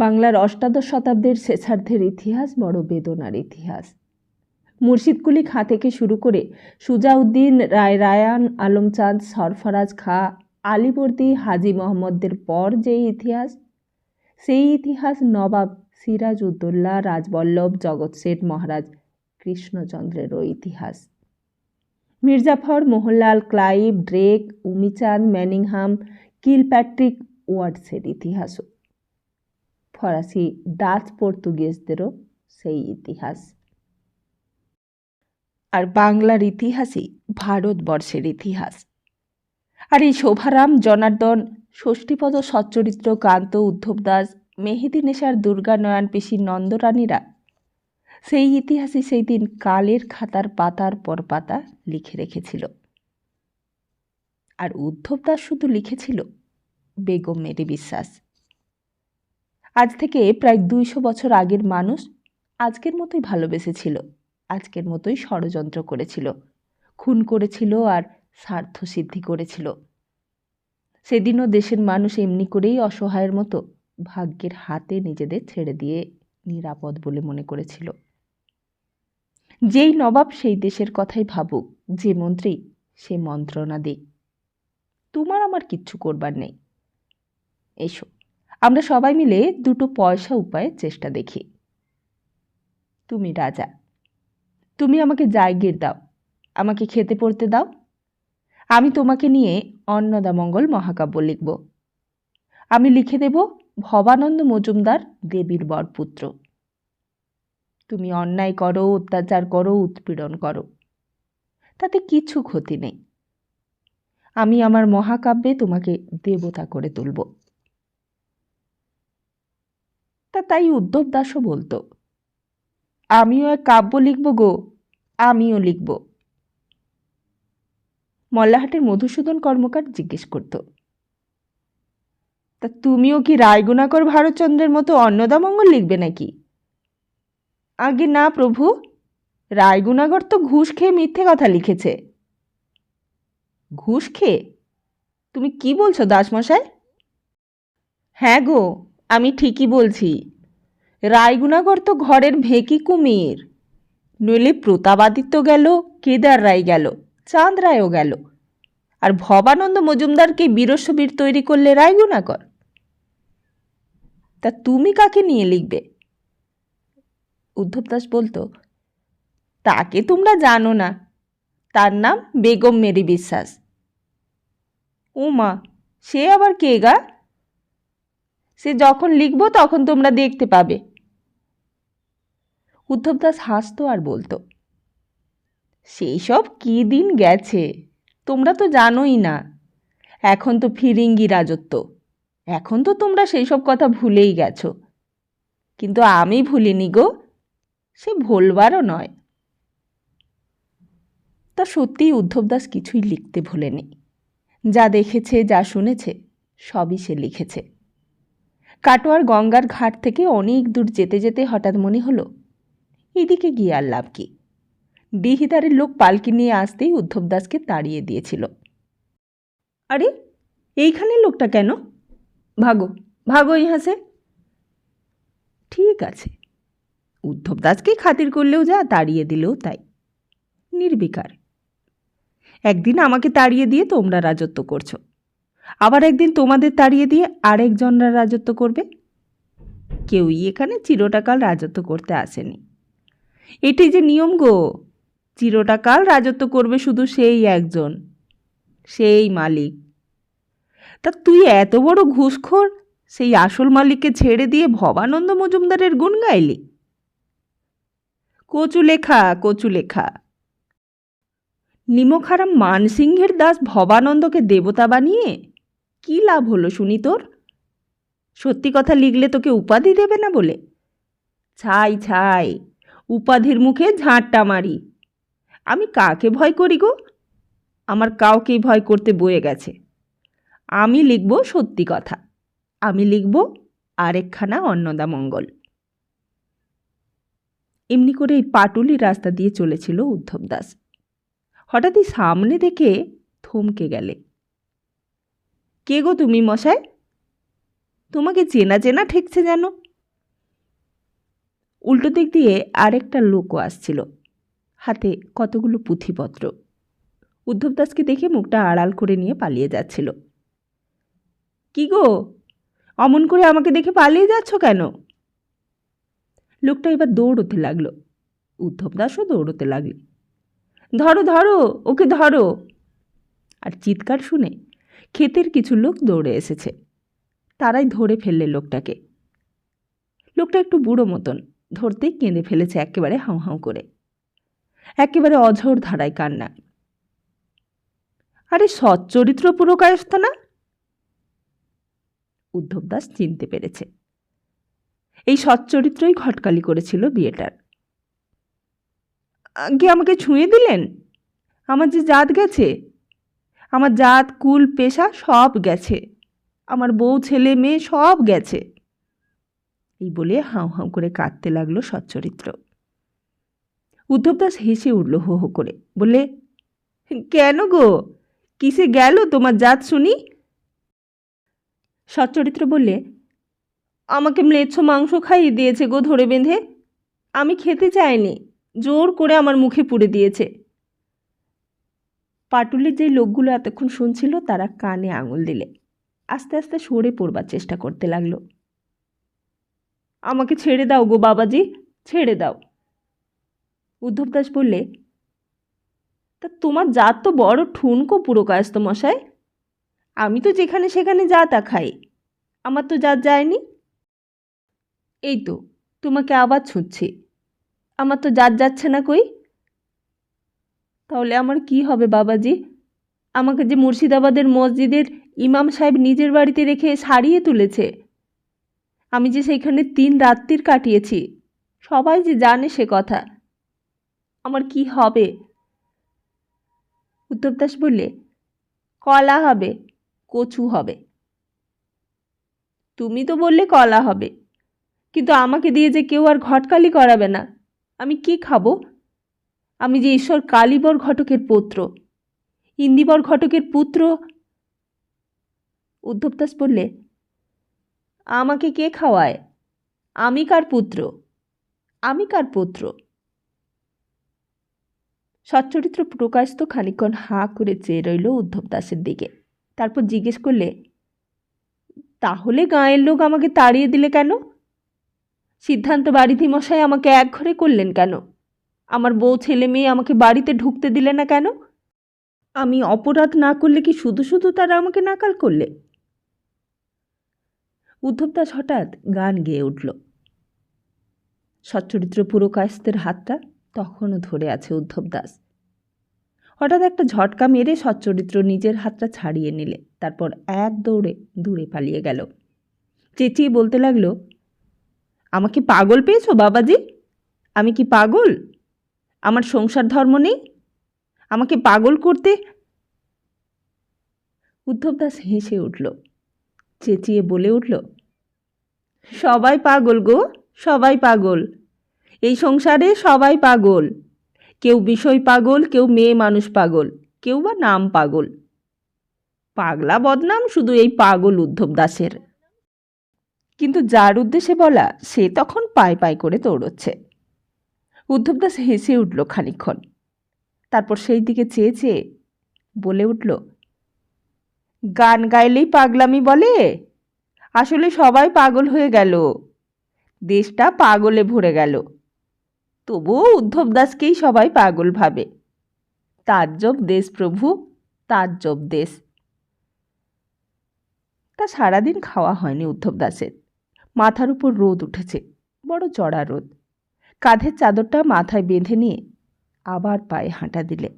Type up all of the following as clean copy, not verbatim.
বাংলার অষ্টাদশ শতাব্দীর শেষার্ধের ইতিহাস বড় বেদনার ইতিহাস। মুর্শিদকুলি খাঁ থেকে শুরু করে সুজাউদ্দিন রায়, রায়ান আলমচাঁদ, সরফরাজ খাঁ, আলীবর্দী, হাজী মোহাম্মদদের পর যে ইতিহাস, সেই ইতিহাস নবাব সিরাজ উদ্দৌলা, রাজবল্লভ, জগৎ শেঠ, মহারাজ কৃষ্ণচন্দ্রেরও ইতিহাস। Mir Jafar, Mohanlal, Clive, Drake, Umichand, Manningham, Kilpatrick ওয়ার্ডসের ইতিহাসও। ফরাসি, ডাচ, পর্তুগিজদেরও সেই ইতিহাস। আর বাংলার ইতিহাসই ভারতবর্ষের ইতিহাস। আর এই শোভারাম, জনার্দন, ষষ্ঠীপদ, সচ্চরিত্র, কান্ত, উদ্ধব দাস, মেহেদী নেশার, দুর্গা, নয়ন পিসি, নন্দরানীরা সেই ইতিহাসই সেই দিন কালের খাতার পাতার পর পাতা লিখে রেখেছিল। আর উদ্ধব দাস শুধু লিখেছিল বেগম মেরি বিশ্বাস। আজ থেকে প্রায় 200 বছর আগের মানুষ আজকের মতোই ভালোবেসেছিল, আজকের মতোই ষড়যন্ত্র করেছিল, খুন করেছিল আর স্বার্থ সিদ্ধি করেছিল। সেদিনও দেশের মানুষ এমনি করেই অসহায়ের মতো ভাগ্যের হাতে নিজেদের ছেড়ে দিয়ে নিরাপদ বলে মনে করেছিল। যেই নবাব সেই দেশের কথাই ভাবুক, যে মন্ত্রী সে মন্ত্রণা দিক, তোমার আমার কিচ্ছু করবার নেই। এসো আমরা সবাই মিলে 2 পয়সা উপায়ের চেষ্টা দেখি। তুমি রাজা, তুমি আমাকে জায়গির দাও, আমাকে খেতে পড়তে দাও, আমি তোমাকে নিয়ে অন্নদামঙ্গল মহাকাব্য লিখব। আমি লিখে দেব ভবানন্দ মজুমদার দেবীর বরপুত্র। তুমি অন্যায় করো, অত্যাচার করো, উৎপীড়ন করো, তাতে কিছু ক্ষতি নেই। আমি আমার মহাকাব্যে তোমাকে দেবতা করে তুলব। তাই উদ্ধব দাসও বলতো, আমিও এক কাব্য লিখব গো, আমিও লিখব। মল্লাহাটের মধুসূদন কর্মকার জিজ্ঞেস করত, তা তুমিও কি রায়গুণাকর ভারতচন্দ্রের মতো অন্নদামঙ্গল লিখবে নাকি? আগে না প্রভু, রায়গুণাকর তো ঘুষ খেয়ে মিথ্যে কথা লিখেছে। ঘুষ খেয়ে? তুমি কি বলছো দাসমশাই? হ্যাঁ গো, আমি ঠিকই বলছি। রায়গুণাকর তো ঘরের ভেকি কুমির। নইলে প্রতাপাদিত্য গেল, কেদার রায় গেল, চাঁদ রায়ও গেল, আর ভবানন্দ মজুমদারকে বীরস্ববীর তৈরি করলে রায়গুণাকর। তা তুমি কাকে নিয়ে লিখবে? উদ্ধব দাস বলতো, তাকে তোমরা জানো না, তার নাম বেগম মেরি বিশ্বাস। ও মা, সে আবার কে গা? সে যখন লিখব তখন তোমরা দেখতে পাবে। উদ্ধব দাস হাসতো আর বলতো, সেই সব কী দিন গেছে, তোমরা তো জানোই না। এখন তো ফিরিঙ্গি রাজত্ব, এখন তো তোমরা সেই সব কথা ভুলেই গেছো। কিন্তু আমি ভুলিনি গো, সে ভুলবারও নয়। তা সত্যিই উদ্ধব দাস কিছুই লিখতে ভোলেনি। যা দেখেছে, যা শুনেছে, সবই সে লিখেছে। কাটোয়ার গঙ্গার ঘাট থেকে অনেক দূর যেতে যেতে হঠাৎ মনে হলো, এদিকে গিয়ে আর লাভ কি? ডিহিদারের লোক পালকি নিয়ে আসতেই উদ্ধব দাসকে তাড়িয়ে দিয়েছিল। আরে, এইখানে লোকটা কেন? ভাগো ভাগো ইহা সে। ঠিক আছে, উদ্ধব দাসকে খাতির করলেও যা, তাড়িয়ে দিলেও তাই, নির্বিকার। একদিন আমাকে তাড়িয়ে দিয়ে তোমরা রাজত্ব করছো, আবার একদিন তোমাদের তাড়িয়ে দিয়ে আরেকজনরা রাজত্ব করবে। কেউই এখানে চিরটাকাল রাজত্ব করতে আসেনি। এটাই যে নিয়ম গো, চিরটাকাল রাজত্ব করবে শুধু সেই একজন, সেই মালিক। তা তুই এত বড় ঘুষখোর, সেই আসল মালিককে ছেড়ে দিয়ে ভবানন্দ মজুমদারের গুণ গাইলি? কচুলেখা, কচুলেখা। নিমকহারাম মানসিংহের দাস ভবানন্দকে দেবতা বানিয়ে কি লাভ হলো শুনি তোর? সত্যি কথা লিখলে তোকে উপাধি দেবে না বলে? ছাই ছাই, উপাধির মুখে ঝাঁটটা মারি। আমি কাকে ভয় করি গো? আমার কাউকেই ভয় করতে বয়ে গেছে। আমি লিখব সত্যি কথা, আমি লিখব আরেকখানা অন্নদামঙ্গল। এমনি করে এই পাটুলি রাস্তা দিয়ে চলেছিল উদ্ধব দাস। হঠাৎই সামনে দেখে থমকে গেলে। কে গো তুমি মশাই? তোমাকে চেনা চেনা ঠেকছে যেন। উল্টো দিক দিয়ে আরেকটা লোকও আসছিল, হাতে কতগুলো পুঁথিপত্র। উদ্ধব দাসকে দেখে মুখটা আড়াল করে নিয়ে পালিয়ে যাচ্ছিল। কি গো, অমন করে আমাকে দেখে পালিয়ে যাচ্ছ কেন? লোকটা এবার দৌড়তে লাগলো। উদ্ধব দাসও দৌড়তে লাগলো। ধরো ধরো, ওকে ধরো। আর চিৎকার শুনে ক্ষেতের কিছু লোক দৌড়ে এসেছে। তারাই ধরে ফেললে লোকটাকে। লোকটা একটু বুড়ো মতন, ধরতেই কেঁদে ফেলেছে একেবারে হাউ হাউ করে, একেবারে অঝোর ধারায় কান্না। আরে সচ্চরিত্র পুরকায়স্থ না? উদ্ধব দাস চিনতে পেরেছে। এই সচ্চরিত্রই ঘটকালি করেছিল বিয়েটার। আগে আমাকে ছুঁয়ে দিলেন? আমার যে জাত গেছে, আমার জাত কুল পেশা সব গেছে, আমার বউ ছেলে মেয়ে সব গেছে। এই বলে হাউ হাউ করে কাঁদতে লাগলো সচ্চরিত্র। উদ্ধব দাস হেসে উঠল হো হো করে, বলে, কেন গো, কিসে গেল তোমার জাত শুনি? সচ্চরিত্র বললে, আমাকে ম্লেচ্ছ মাংস খাইয়ে দিয়েছে গো ধরে বেঁধে। আমি খেতে চাইনি, জোর করে আমার মুখে পুড়ে দিয়েছে। পাটুলির যে লোকগুলো এতক্ষণ শুনছিল তারা কানে আঙুল দিলে, আস্তে আস্তে সরে পড়বার চেষ্টা করতে লাগলো। আমাকে ছেড়ে দাও গো বাবাজি, ছেড়ে দাও। উদ্ধব দাস বললে, তা তোমার জাত তো বড় ঠুনকো পুরকায়স্থ মশাই। আমি তো যেখানে সেখানে যা তা খাই, আমার তো জাত যায়নি। এই তো তোমাকে আবার ছুঁচ্ছি, আমার তো জাত যাচ্ছে না কই। তাহলে আমার কি হবে বাবাজি? আমাকে যে মুর্শিদাবাদের মসজিদের ইমাম সাহেব নিজের বাড়িতে রেখে সারিয়ে তুলেছে, আমি যে সেইখানে 3 রাত্রির কাটিয়েছি, সবাই যে জানে সে কথা, আমার কি হবে? উদ্ধব দাস বললে, কলা হবে, কচু হবে। তুমি তো বললে কলা হবে, কিন্তু আমাকে দিয়ে যে কেউ আর ঘটকালি করাবে না, আমি কি খাবো? আমি যে ঈশ্বর কালীবর ঘটকের পুত্র, ইন্দিবর ঘটকের পুত্র। উদ্ধব দাস বললে, আমাকে কে খাওয়ায়? আমি কার পুত্র? আমি কার পুত্র? সচ্চরিত্র প্রকাশত খানিকক্ষণ হাঁ করে চেয়ে রইল উদ্ধব দাসের দিকে। তারপর জিজ্ঞেস করলে, তাহলে গাঁয়ের লোক আমাকে তাড়িয়ে দিলে কেন? সিদ্ধান্ত বাড়িতে মশাই আমাকে একঘরে করলেন কেন? আমার বউ ছেলে মেয়ে আমাকে বাড়িতে ঢুকতে দিলে না কেন? আমি অপরাধ না করলে কি শুধু শুধু তারা আমাকে নাকাল করলে? উদ্ধব দাস হঠাৎ গান গেয়ে উঠল। সচ্চরিত্র পুরকায়স্থের হাতটা তখনও ধরে আছে উদ্ধব দাস। হঠাৎ একটা ঝটকা মেরে সচ্চরিত্র নিজের হাতটা ছাড়িয়ে নিলে, তারপর এক দৌড়ে দূরে পালিয়ে গেল। চেঁচিয়ে বলতে লাগলো, আমাকে পাগল পেয়েছো বাবাজি? আমি কি পাগল? আমার সংসার ধর্ম নেই? আমাকে পাগল করতে? উদ্ধব দাস হেসে উঠল, চেঁচিয়ে বলে উঠল, সবাই পাগল গো, সবাই পাগল। এই সংসারে সবাই পাগল। কেউ বিষয় পাগল, কেউ মেয়ে মানুষ পাগল, কেউ বা নাম পাগল। পাগলা বদনাম শুধু এই পাগল উদ্ধব দাসের। কিন্তু যার উদ্দেশ্যে বলা সে তখন পায় পায় করে দৌড়চ্ছে। উদ্ধব দাস হেসে উঠল খানিকক্ষণ, তারপর সেই দিকে চেয়ে চেয়ে বলে উঠল, গান গাইলেই পাগলামি বলে? আসলে সবাই পাগল হয়ে গেল, দেশটা পাগলে ভরে গেল। তবুও উদ্ধব দাসকেই সবাই পাগল ভাবে। তাজ্জব দেশ প্রভু, তাজ্জব দেশ। তা সারাদিন খাওয়া হয়নি উদ্ধব দাসের। মাথার উপর রোদ উঠেছে, বড় চড়া রোদ। কাঁধের চাদরটা মাথায় বেঁধে নিয়ে আবার পায়ে হাঁটা দিলে,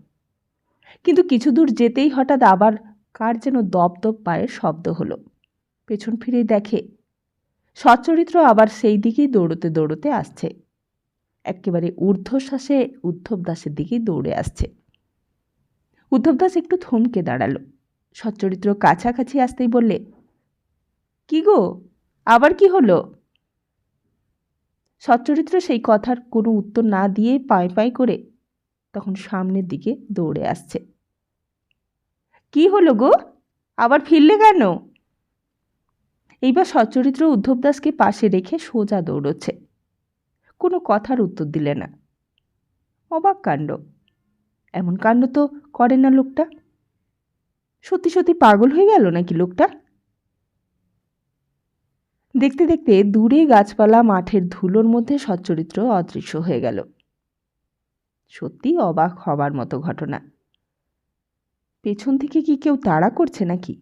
কিন্তু কিছু দূর যেতেই হঠাৎ আবার কার যেন দপ দপ পায়ের শব্দ হলো। পেছন ফিরেই দেখে সচ্চরিত্র আবার সেই দিকেই দৌড়তে দৌড়তে আসছে। একেবারে ঊর্ধ্বশ্বাসে উদ্ধব দাসের দিকেই দৌড়ে আসছে। উদ্ধব দাস একটু থমকে দাঁড়ালো। সচ্চরিত্র কাছাকাছি আসতেই বললে, কি গো, আবার কি হলো? সচ্চরিত্র সেই কথার কোনো উত্তর না দিয়ে পায় পায় করে তখন সামনের দিকে দৌড়ে আসছে। কি হলো গো, আবার ফিরলে কেন? এইবার সচ্চরিত্র উদ্ধব দাসকে পাশে রেখে সোজা দৌড়চ্ছে। কোনো কথার উত্তর দিলে না। অবাক কাণ্ড, এমন কাণ্ড তো করে না লোকটা। সত্যি সত্যি পাগল হয়ে গেল নাকি লোকটা? দেখতে দেখতে দূরে গাছপালা, মাঠের ধুলোর মধ্যে সচ্চরিত্র অদৃশ্য হয়ে গেল। সত্যি অবাক হবার মতো ঘটনা। পেছন থেকে কি কেউ তাড়া করছে নাকি?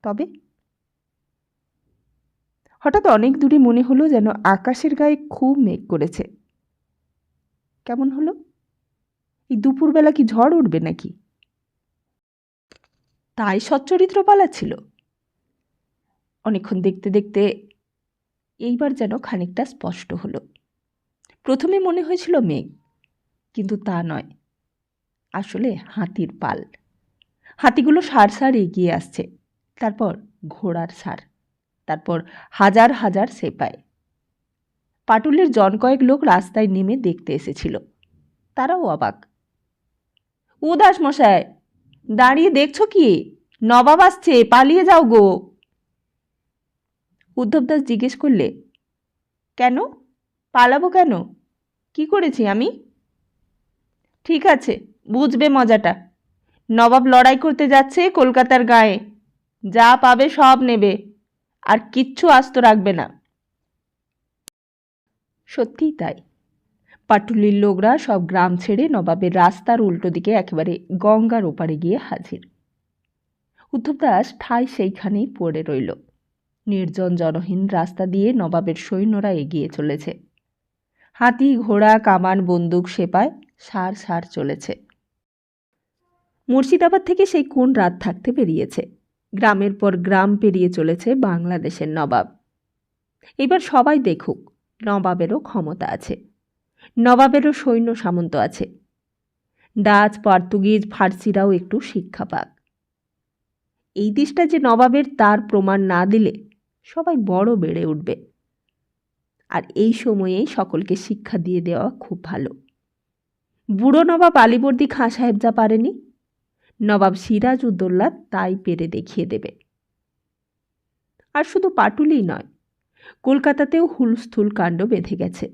তবে হঠাৎ অনেক দূরে মনে হলো যেন আকাশের গায়ে খুব মেঘ করেছে। কেমন হলো? এই দুপুরবেলা কি ঝড় উঠবে নাকি? তাই সচ্চরিত্র পালাচ্ছিল। অনেকক্ষণ দেখতে দেখতে এইবার যেন খানিকটা স্পষ্ট হলো। প্রথমে মনে হয়েছিল মেঘ, কিন্তু তা নয়, আসলে হাতির পাল। হাতিগুলো সার সার এগিয়ে আসছে, তারপর ঘোড়ার সার, তারপর হাজার হাজার সেপাই। পাটুলের জন কয়েক লোক রাস্তায় নেমে দেখতে এসেছিল। তারাও অবাক। ও দাস মশাই, দাঁড়িয়ে দেখছো কি? নবাব আসছে, পালিয়ে যাও গো। উদ্ধব দাস জিজ্ঞেস করলে, কেন পালাবো কেন? কি করেছি আমি? ঠিক আছে, বুঝবে মজাটা। নবাব লড়াই করতে যাচ্ছে কলকাতার গায়ে, যা পাবে সব নেবে, আর কিচ্ছু আস্ত রাখবে না। সত্যিই তাই। পাটুলির লোকরা সব গ্রাম ছেড়ে নবাবের রাস্তার উল্টো দিকে একেবারে গঙ্গার ওপারে গিয়ে হাজির। উদ্ধব দাস ঠাই সেইখানেই পড়ে রইল। নির্জন জনহীন রাস্তা দিয়ে নবাবের সৈন্যরা এগিয়ে চলেছে। হাতি, ঘোড়া, কামান, বন্দুক, সেপায় সার সার চলেছে। মুর্শিদাবাদ থেকে সেই কোন রাত থাকতে বেরিয়েছে। গ্রামের পর গ্রাম পেরিয়ে চলেছে বাংলাদেশের নবাব। এবার সবাই দেখুক, নবাবেরও ক্ষমতা আছে, নবাবেরও সৈন্য সামন্ত আছে। ডাচ, পর্তুগিজ, ফার্সিরাও একটু শিক্ষা পাক। এই দেশটা যে নবাবের, তার প্রমাণ না দিলে সবাই বড় বেড়ে উঠবে। আর এই সময়ে সকলকে শিক্ষা দিয়ে দেওয়া খুব ভালো। বুড়ো নবাব আলীবর্দী খাঁ সাহেব যা পারেনি, নবাব সিরাজ উদ্দৌলা তাই পেরে দেখিয়ে দেবে। আর শুধু পাটুলি নয়, কলকাতাতেও হুলস্থুল কাণ্ড বেঁধে গেছে।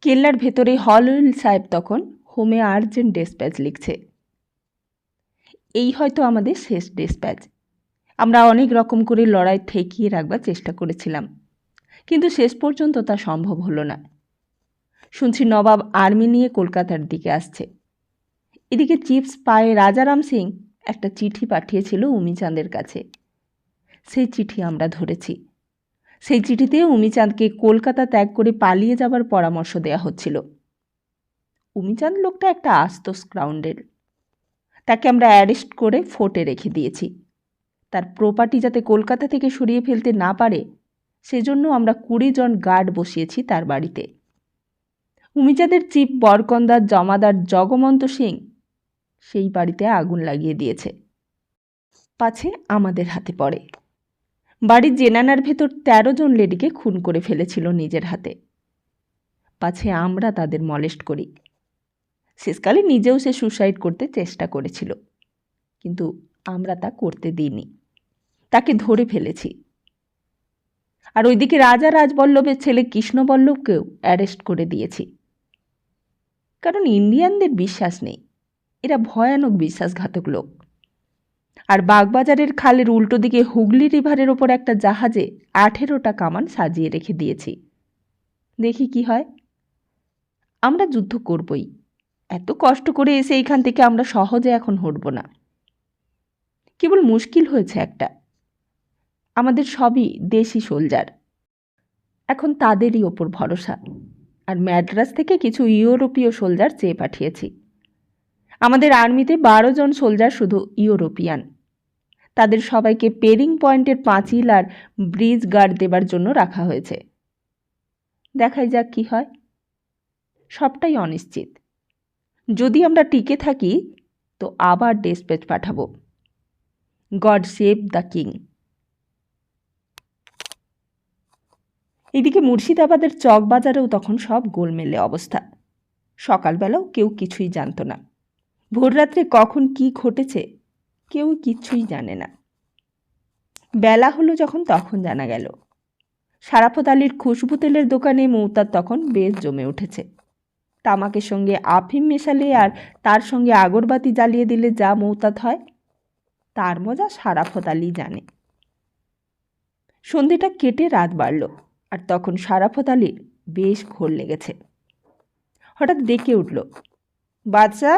কেল্লার ভেতরে হলউইল সাহেব তখন হোমে আর্জেন্ট ডেসপ্যাচ লিখছে। এই হয়তো আমাদের শেষ ডেসপ্যাচ। আমরা অনেক রকম করে লড়াই ঠেকিয়ে রাখবার চেষ্টা করেছিলাম, কিন্তু শেষ পর্যন্ত তা সম্ভব হলো না। শুনছি নবাব আর্মি নিয়ে কলকাতার দিকে আসছে। এদিকে চিফ স্পাই রাজারাম সিং একটা চিঠি পাঠিয়েছিল উমিচাঁদের কাছে। সেই চিঠি আমরা ধরেছি। সেই চিঠিতে উমিচাঁদকে কলকাতা ত্যাগ করে পালিয়ে যাবার পরামর্শ দেওয়া হচ্ছিল। উমিচাঁদ লোকটা একটা আস্ত স্কাউন্ডেল। তাকে আমরা অ্যারেস্ট করে ফোর্টে রেখে দিয়েছি। তার প্রপার্টি যাতে কলকাতা থেকে সরিয়ে ফেলতে না পারে, সেজন্য আমরা 20 জন গার্ড বসিয়েছি তার বাড়িতে। উমিচাঁদের চিফ বরকন্দার জমাদার জগমন্ত সিং সেই বাড়িতে আগুন লাগিয়ে দিয়েছে, পাছে আমাদের হাতে পড়ে। বাড়ির জেনানার ভেতর 13 জন লেডিকে খুন করে ফেলেছিল নিজের হাতে, পাছে আমরা তাদের মলেস্ট করি। শেষকালে নিজেও সে সুসাইড করতে চেষ্টা করেছিল, কিন্তু আমরা তা করতে দিইনি, তাকে ধরে ফেলেছি। আর ওইদিকে রাজা রাজবল্লভের ছেলে কৃষ্ণবল্লভকেও অ্যারেস্ট করে দিয়েছি। কারণ ইন্ডিয়ানদের বিশ্বাস নেই, এরা ভয়ানক বিশ্বাসঘাতক লোক। আর বাগবাজারের খালের উল্টো দিকে হুগলি রিভারের ওপর একটা জাহাজে 18টা কামান সাজিয়ে রেখে দিয়েছি। দেখি কি হয়। আমরা যুদ্ধ করবই। এত কষ্ট করে এসে এইখান থেকে আমরা সহজে এখন হটব না। কেবল মুশকিল হয়েছে একটা, আমাদের সবই দেশি সোলজার। এখন তাদেরই ওপর ভরসা। আর ম্যাড্রাস থেকে কিছু ইউরোপীয় সোলজার চেয়ে পাঠিয়েছি। আমাদের আর্মিতে 12 জন সোলজার শুধু ইউরোপিয়ান। তাদের সবাইকে পেরিং পয়েন্টের পাঁচিল আর ব্রিজ গার্ড দেবার জন্য রাখা হয়েছে। দেখাই যাক কি হয়। সবটাই অনিশ্চিত। যদি আমরা টিকে থাকি তো আবার ডেসপ্যাচ পাঠাবো। God save the king. এদিকে মুর্শিদাবাদের চকবাজারেও তখন সব গোলমেলে অবস্থা। সকালবেলাও কেউ কিছুই জানত না। ভোররাত্রে কখন কি ঘটেছে কেউ কিচ্ছুই জানে না। বেলা হলো যখন তখন জানা গেল। সারাফত আলীর খুশবু তেলের দোকানে মৌতার তখন বেশ জমে উঠেছে। তামাকের সঙ্গে আফিম মেশালে আর তার সঙ্গে আগরবাতি জ্বালিয়ে দিলে যা মৌতাত হয়, তার মজা সারাফত আলী জানে। সন্ধেটা কেটে রাত বাড়ল, আর তখন সারাফত আলীর বেশ ঘোর লেগেছে। হঠাৎ ডেকে উঠল, বাদশা।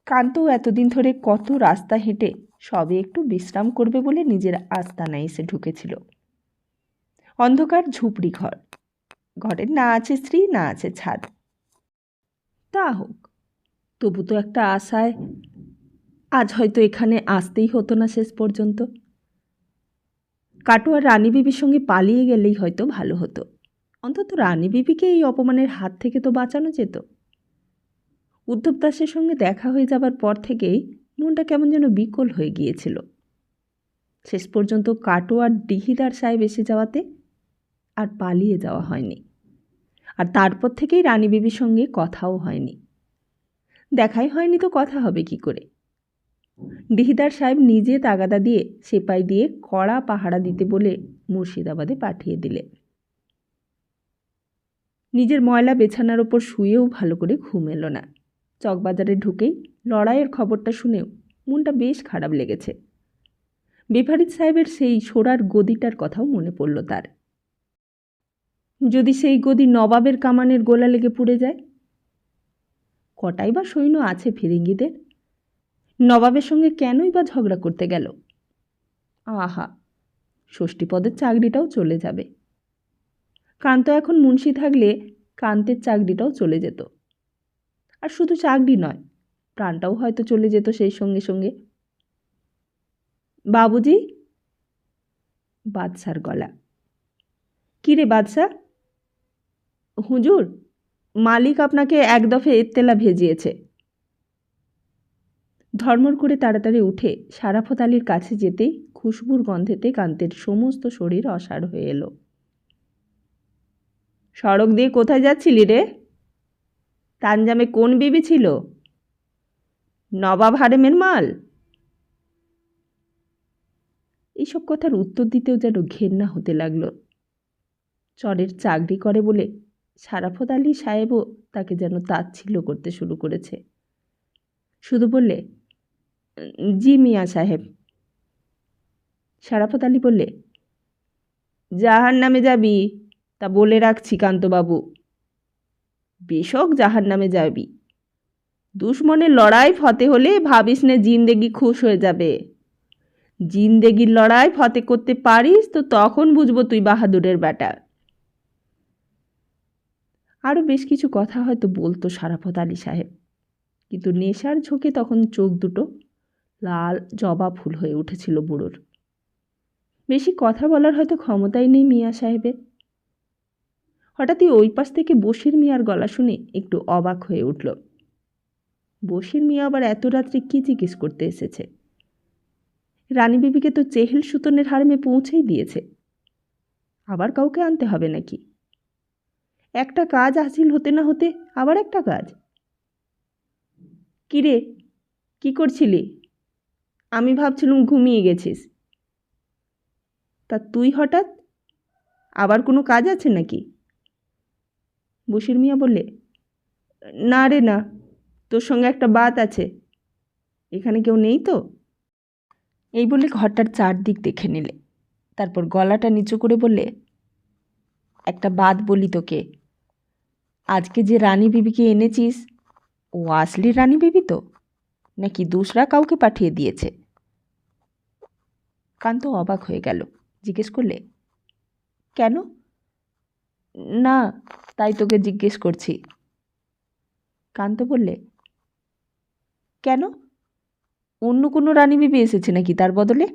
কান্তও এতদিন ধরে কত রাস্তা হেঁটে সবে একটু বিশ্রাম করবে বলে নিজের আস্তানায় এসে ঢুকেছিল। অন্ধকার ঝুপড়ি ঘর, ঘরের না আছে স্ত্রী, না আছে ছাদ। তা হোক, তবু তো একটা আশায় আজ হয়তো এখানে আসতেই হতো না শেষ পর্যন্ত। কাটোয়ার রানী বিবির সঙ্গে পালিয়ে গেলেই হয়তো ভালো হতো। অন্তত রানী বিবিকে এই অপমানের হাত থেকে তো বাঁচানো যেত। উদ্ধব দাসের সঙ্গে দেখা হয়ে যাবার পর থেকেই মনটা কেমন যেন বিকল হয়ে গিয়েছিল। শেষ পর্যন্ত কাটোয়ার ডিহিদার সাহেব এসে যাওয়াতে আর পালিয়ে যাওয়া হয়নি। আর তারপর থেকেই রানী বিবির সঙ্গে কথাও হয়নি। দেখাই হয়নি তো কথা হবে কি করে? ডিহিদার সাহেব নিজে তাগাদা দিয়ে সেপাই দিয়ে কড়া পাহারা দিতে বলে মুর্শিদাবাদে পাঠিয়ে দিলে। নিজের ময়লা বেছানার ওপর শুয়েও ভালো করে ঘুম এলো না। চকবাজারে ঢুকেই লড়াইয়ের খবরটা শুনেও মনটা বেশ খারাপ লেগেছে। বেফারিদ সাহেবের সেই সোরার গদিটার কথাও মনে পড়ল তার। যদি সেই গদি নবাবের কামানের গোলা লেগে পুড়ে যায়? কটাই বা সৈন্য আছে ফিরিঙ্গিদের? নবাবের সঙ্গে কেনই বা ঝগড়া করতে গেল? আহা, ষষ্ঠীপদের চাকরিটাও চলে যাবে। কান্ত এখন মুন্সি থাকলে কান্তের চাকরিটাও চলে যেত। আর শুধু চাকরি নয়, প্রাণটাও হয়তো চলে যেত সেই সঙ্গে সঙ্গে। বাবুজি। বাদশার গলা। কিরে বাদশা? হুজুর, মালিক আপনাকে এক দফে এত্তেলা ভেজিয়েছে। ধর্মর করে তাড়াতাড়ি উঠে সারাফত আলীর কাছে যেতেই খুশবুর গন্ধেতে কান্তের সমস্ত শরীর অসাড় হয়ে এলো। সড়ক দিয়ে কোথায় যাচ্ছিলি রে? তানজামে কোন বিবি ছিল? নবাব হারেমের মাল? এইসব কথার উত্তর দিতেও যেন ঘেন্না হতে লাগলো। চরের চাকরি করে বলে সারাফত আলী সাহেবও তাকে যেন তাচ্ছিল্য করতে শুরু করেছে। শুধু বললে, জি মিয়া সাহেব। সারাফত আলী বললে, জাহার নামে যাবি, তা বলে রাখছি কান্তবাবু। বেশক জাহার নামে যাবি। দুশ্মনের লড়াই ফতে হলে ভাবিস নে জিন্দেগি খুশ হয়ে যাবে। জিন্দেগির লড়াই ফতে করতে পারিস তো তখন বুঝবো তুই বাহাদুরের ব্যাটা। আরও বেশ কিছু কথা হয়তো বলতো সারাফত আলী সাহেব, কিন্তু নেশার ঝোঁকে তখন চোখ দুটো লাল জবা ফুল হয়ে উঠেছিল বুড়োর। বেশি কথা বলার হয়তো ক্ষমতাই নেই মিয়া সাহেবের। হঠাৎই ওই পাশ থেকে বশির মিয়ার গলা শুনে একটু অবাক হয়ে উঠল। বশির মিয়া আবার এত রাত্রে কি জিজ্ঞেস করতে এসেছে? রানী বিবিকে তো চেহেল সুতনের হারেমে পৌঁছেই দিয়েছে, আবার কাউকে আনতে হবে নাকি? একটা কাজ হাসিল হতে না হতে আবার একটা কাজ। কিরে, কি করছিলি? আমি ভাবছিলুম ঘুমিয়ে গেছিস। তা তুই হঠাৎ? আবার কোনো কাজ আছে নাকি? বশির মিয়া বললে, না রে না, তোর সঙ্গে একটা বাত আছে। এখানে কেউ নেই তো? এই বলে ঘরটার চারদিক দেখে নিলে, তারপর গলাটা নিচু করে বললে, একটা বাত বলি তোকে। আজকে যে রানী বিবিকে এনেছিস, ও আসলি রানী বিবি তো, নাকি দুসরা কাউকে পাঠিয়ে দিয়েছে? কান্ত অবাক হয়ে গেল, জিজ্ঞেস করলে, কেন? না, তাই তোকে জিজ্ঞেস করছি। কান্ত বললে, কেন? অন্য কোনো রানী বিবি এসেছে নাকি তার বদলে?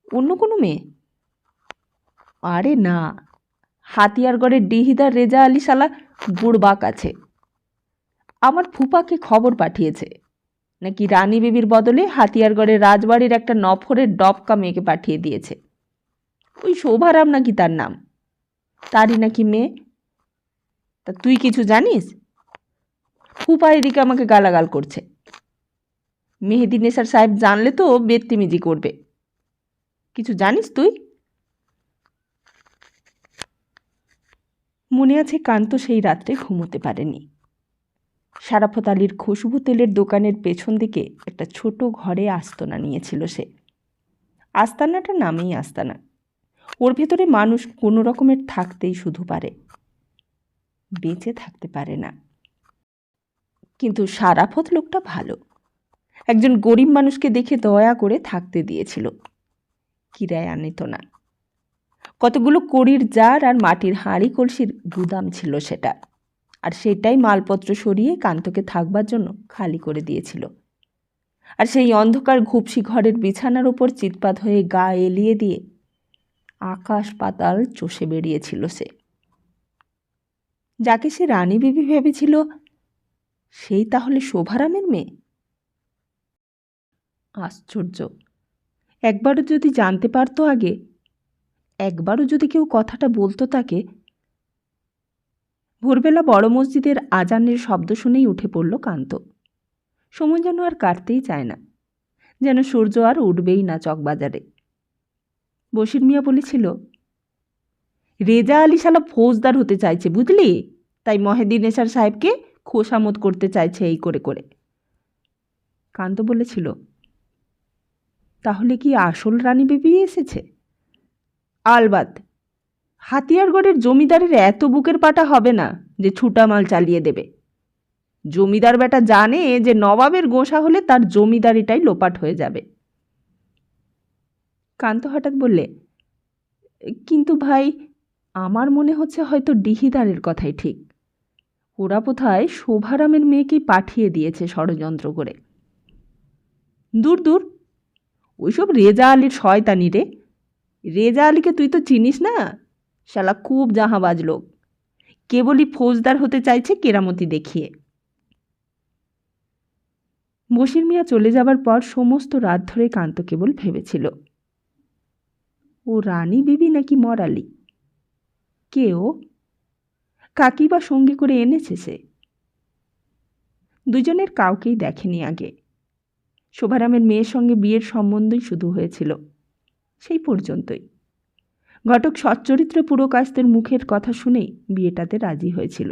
অন্য কোনো মেয়ে? আরে না, হাতিয়ারগড়ের ডিহিদার রেজা আলী শালা বুড়বাক আছে। আমার ফুপাকে খবর পাঠিয়েছে নাকি রানী বিবির বদলে হাতিয়ারগড়ের রাজবাড়ির একটা নফরের ডবকা মেয়েকে পাঠিয়ে দিয়েছে। ওই শোভারাম নাকি তার নাম, তারই নাকি মেয়ে। তা তুই কিছু জানিস? ফুপা এদিকে আমাকে গালাগাল করছে। মেহেদি নেসার সাহেব জানলে তো বেত্তিমিজি করবে। কিছু জানিস তুই? মনে আছে কান্ত সেই রাত্রে ঘুমোতে পারেনি। সারাফত আলীর খুশবু তেলের দোকানের পেছন দিকে একটা ছোট ঘরে আস্তানা নিয়েছিল সে। আস্তানাটা নামেই আস্তানা, ওর ভেতরে মানুষ কোনো রকমের থাকতেই শুধু পারে, বেঁচে থাকতে পারে না। কিন্তু সারাফত লোকটা ভালো, একজন গরিব মানুষকে দেখে দয়া করে থাকতে দিয়েছিল, কিরায় আনিত না। কতগুলো কড়ির জার আর মাটির হাঁড়ি কলসির গুদাম ছিল সেটা, আর সেটাই মালপত্র সরিয়ে কান্তকে থাকবার জন্য খালি করে দিয়েছিল। আর সেই অন্ধকার ঘুপসি ঘরের বিছানার ওপর চিৎপাত হয়ে গা এলিয়ে দিয়ে আকাশ পাতাল চষে বেরিয়েছিল সে। যাকে সে রানী বিবি ভেবেছিল, সেই তাহলে শোভারামের মেয়ে? আশ্চর্য! একবারও যদি জানতে পারতো আগে, একবারও যদি কেউ কথাটা বলতো তাকে। ভোরবেলা বড় মসজিদের আজানের শব্দ শুনেই উঠে পড়ল কান্ত। সময় যেন আর কাটতেই চায় না, যেন সূর্য আর উঠবেই না চকবাজারে। বশির মিয়া বলেছিল, রেজা আলী শালা ফৌজদার হতে চাইছে বুঝলি, তাই মহেদি নেসার সাহেবকে খোশামত করতে চাইছে এই করে করে। কান্ত বলেছিল, তাহলে কি আসল রানী বিবি এসেছে? আলবাত, হাতিয়ারগড়ের জমিদারের এত বুকের পাটা হবে না যে ছুটা মাল চালিয়ে দেবে। জমিদার বেটা জানে যে নবাবের গোঁসা হলে তার জমিদারিটাই লোপাট হয়ে যাবে। কান্ত হঠাৎ বললে, কিন্তু ভাই, আমার মনে হচ্ছে হয়তো ডিহিদারের কথাই ঠিক। ওরা বোধহয় শোভারামের মেয়েকেই পাঠিয়ে দিয়েছে ষড়যন্ত্র করে। দূর দূর, ওইসব রেজা আলীর শয়তানি রে। রেজা আলীকে তুই তো চিনিস না, শালা খুব জাহাবাজ লোক, কেবলই ফৌজদার হতে চাইছে কেরামতি দেখিয়ে। বশির মিয়া চলে যাবার পর সমস্ত রাত ধরে কান্ত কেবল ভেবেছিল, ও রানী বিবি নাকি মরালি? কে ও? কাকি বা সঙ্গে করে এনেছে সে? দুজনের কাউকেই দেখেনি আগে। শোভারামের মেয়ের সঙ্গে বিয়ের সম্বন্ধই শুধু হয়েছিল, সেই পর্যন্তই। ঘটক সচ্চরিত্র পুরকাস্তের মুখের কথা শুনেই বিয়েটাতে রাজি হয়েছিল।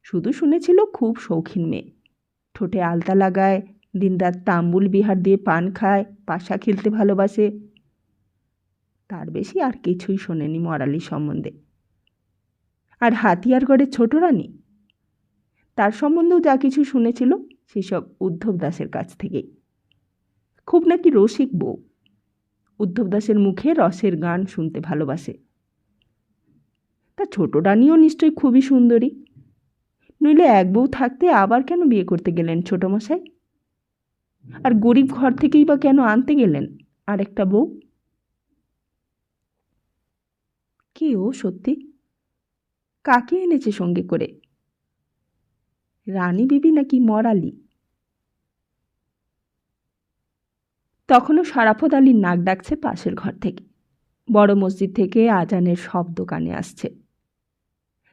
শুধু শুনেছিল খুব শৌখিন মেয়ে, ঠোঁটে আলতা লাগায়, দিনরাত তাম্বুল বিহার দিয়ে পান খায়, পাশা খেলতে ভালোবাসে। তার বেশি আর কিছুই শোনেনি মরালি সম্বন্ধে। আর হাতিয়ারগড়ের ছোট রানী, তার সম্বন্ধেও যা কিছু শুনেছিল সেসব উদ্ধব দাসের কাছ থেকেই। খুব নাকি রসিক বউ, উদ্ধব দাসের মুখে রসের গান শুনতে ভালোবাসে। তা ছোট রানীও নিশ্চয়ই খুবই সুন্দরী, নইলে এক বউ থাকতে আবার কেন বিয়ে করতে গেলেন ছোটমশাই? আর গরিব ঘর থেকেই বা কেন আনতে গেলেন আর একটা বউ? কে ও সত্যি? কাকে এনেছে সঙ্গে করে? রানী বিবি নাকি মরালি? তখনও সারাফত আলীর নাক ডাকছে পাশের ঘর থেকে। বড় মসজিদ থেকে আজানের শব্দ কানে আসছে।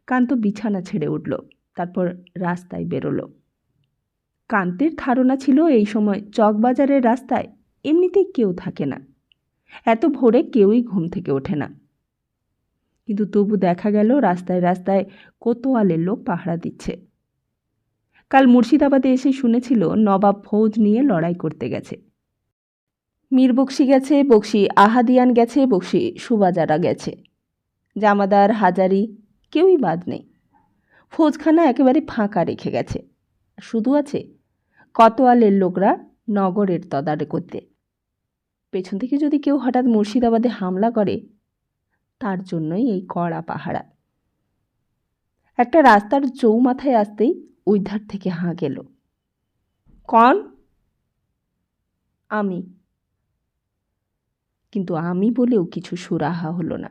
কান্ত বিছানা ছেড়ে উঠল, তারপর রাস্তায় বেরোলো। কান্তের ধারণা ছিল এই সময় চকবাজারের রাস্তায় এমনিতেই কেউ থাকে না, এত ভোরে কেউই ঘুম থেকে ওঠে না। কিন্তু তবু দেখা গেল রাস্তায় রাস্তায় কোতোয়ালের লোক পাহারা দিচ্ছে। কাল মুর্শিদাবাদে এসে শুনেছিল নবাব ফৌজ নিয়ে লড়াই করতে গেছে। মীর বক্সি গেছে, বক্সি আহাদিয়ান গেছে, বক্সি সুবাজারা গেছে, জামাদার হাজারি কেউই বাদ নেই। ফৌজখানা একেবারে ফাঁকা রেখে গেছে, শুধু আছে কোতোয়ালের লোকরা নগরের তদারকি করতে। পেছন থেকে যদি কেউ হঠাৎ মুর্শিদাবাদে হামলা করে, তার জন্যই এই কড়া পাহারা। একটা রাস্তার চৌমাথায় আসতেই ওই ধার থেকে হাঁ গেল। কন? আমি। কিন্তু আমি বলেও কিছু সুরাহা হলো না।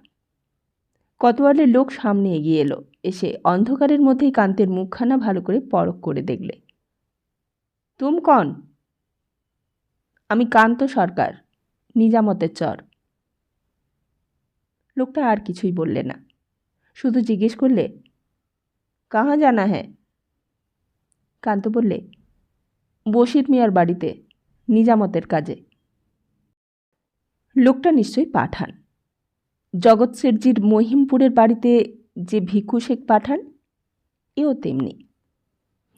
কোতোয়ালের লোক সামনে এগিয়ে এলো, এসে অন্ধকারের মধ্যেই কান্তের মুখখানা ভালো করে পরখ করে দেখলে। তুম কন? আমি কান্ত সরকার, নিজামতের চর। লোকটা আর কিছুই বললে না, শুধু জিজ্ঞেস করলে, কাহা জানা হ্যাঁ? কান্ত বললে, বশির মিয়ার বাড়িতে, নিজামতের কাজে। লোকটা নিশ্চয়ই পাঠান। জগৎ শেঠজির মহিমপুরের বাড়িতে যে ভিখু শেখ পাঠান, এও তেমনি।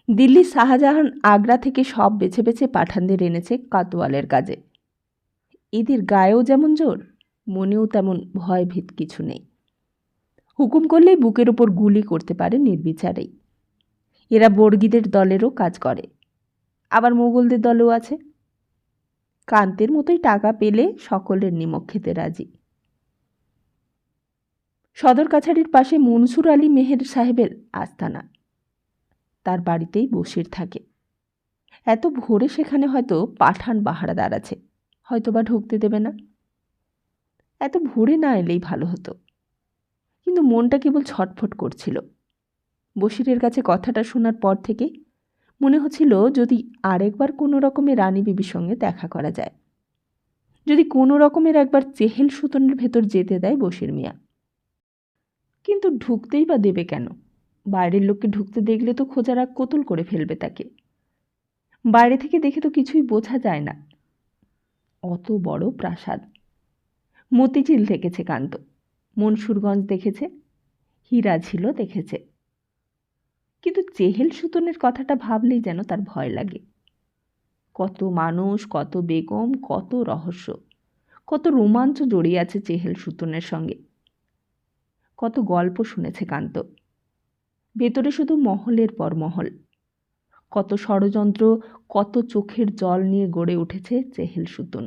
দিল্লির শাহজাহান আগ্রা থেকে সব বেছে বেছে পাঠানদের এনেছে কাতোয়ালের কাজে। এদের গায়েও যেমন জোর, মনেও তেমন ভয়ভীত কিছু নেই। হুকুম করলেই বুকের ওপর গুলি করতে পারে নির্বিচারেই। এরা বর্গীদের দলেরও কাজ করে, আবার মোগলদের দলেও আছে। কান্তের মতোই টাকা পেলে সকলের নিমক খেতে রাজি। সদর কাছারির পাশে মনসুর আলী মেহের সাহেবের আস্তানা। তার বাড়িতেই বসির থাকে। এত ভোরে সেখানে হয়তো পাঠান পাহারাদার আছে, হয়তোবা ঢুকতে দেবে না। এত ভোরে না এলেই ভালো হতো, কিন্তু মনটা কেবল ছটফট করছিল। বসিরের কাছে কথাটা শোনার পর থেকে মনে হচ্ছিল যদি আরেকবার কোনো রকমে রানী বিবির সঙ্গে দেখা করা যায়, যদি কোনো রকমের একবার চেহেল সুতনের ভেতর যেতে দেয় বসির মিয়া। কিন্তু ঢুকতেই বা দেবে কেন? বাইরের লোককে ঢুকতে দেখলে তো খোঁজারা কতল করে ফেলবে তাকে। বাইরে থেকে দেখে তো কিছুই বোঝা যায় না। অত বড় প্রাসাদ। মতিঝিল দেখেছে কান্ত, মনসুরগঞ্জ দেখেছে, হীরাঝিলও দেখেছে, কিন্তু চেহেল সুতনের কথাটা ভাবলেই যেন তার ভয় লাগে। কত মানুষ, কত বেগম, কত রহস্য, কত রোমাঞ্চ জড়িয়ে আছে চেহেল সুতনের সঙ্গে। কত গল্প শুনেছে কান্ত। ভেতরে শুধু মহলের পর মহল, কত ষড়যন্ত্র, কত চোখের জল নিয়ে গড়ে উঠেছে চেহেল সুতন।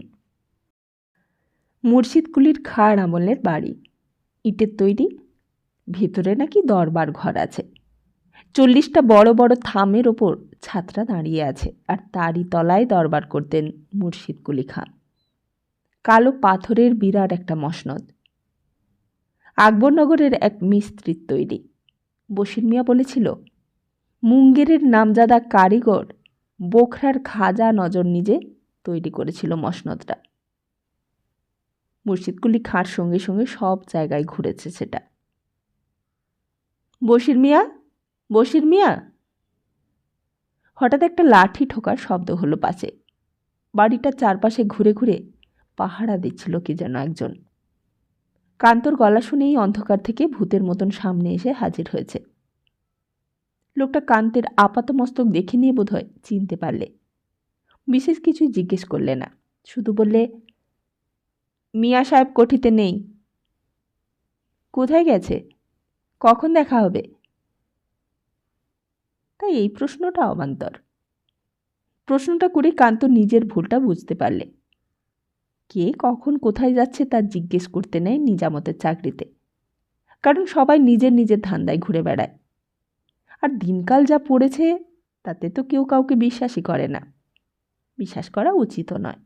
মুর্শিদকুলির খাঁড় আমলের বাড়ি, ইটের তৈরি। ভেতরে নাকি দরবার ঘর আছে। 40টা বড় বড় থামের ওপর ছাত্রা দাঁড়িয়ে আছে, আর তারই তলায় দরবার করতেন মুর্শিদকুলি খাঁ। কালো পাথরের বিরাট একটা মসনদ, আকবরনগরের এক মিস্ত্রির তৈরি। বশির মিয়া বলেছিল, মুঙ্গেরের নামজাদা কারিগর বোখরার খাজা নজর নিজে তৈরি করেছিল মসনদটা। মুর্শিদকুলি খাঁর সঙ্গে সঙ্গে সব জায়গায় ঘুরেছে সেটা। বশির মিয়া, বশির মিয়া। হঠাৎ একটা লাঠি ঠোকার শব্দ হলো পাশে। বাড়িটার চারপাশে ঘুরে ঘুরে পাহারা দিচ্ছিল কি যেন একজন। কান্তর গলা শুনেই অন্ধকার থেকে ভূতের মতন সামনে এসে হাজির হয়েছে। লোকটা কান্তের আপাতমস্তক দেখে নিয়ে বোধহয় চিনতে পারলে। বিশেষ কিছুই জিজ্ঞেস করলে না, শুধু বললে, মিয়া সাহেব কোঠিতে নেই। কোথায় গেছে? কখন দেখা হবে? তাই এই প্রশ্নটা অবান্তর। প্রশ্নটা করে কান্ত নিজের ভুলটা বুঝতে পারলে। কে কখন কোথায় যাচ্ছে তার জিজ্ঞেস করতে নেয় নিজামতের চাকরিতে, কারণ সবাই নিজের নিজের ধান্দায় ঘুরে বেড়ায়। আর দিনকাল যা পড়েছে তাতে তো কেউ কাউকে বিশ্বাসই করে না। বিশ্বাস করা উচিতও নয়।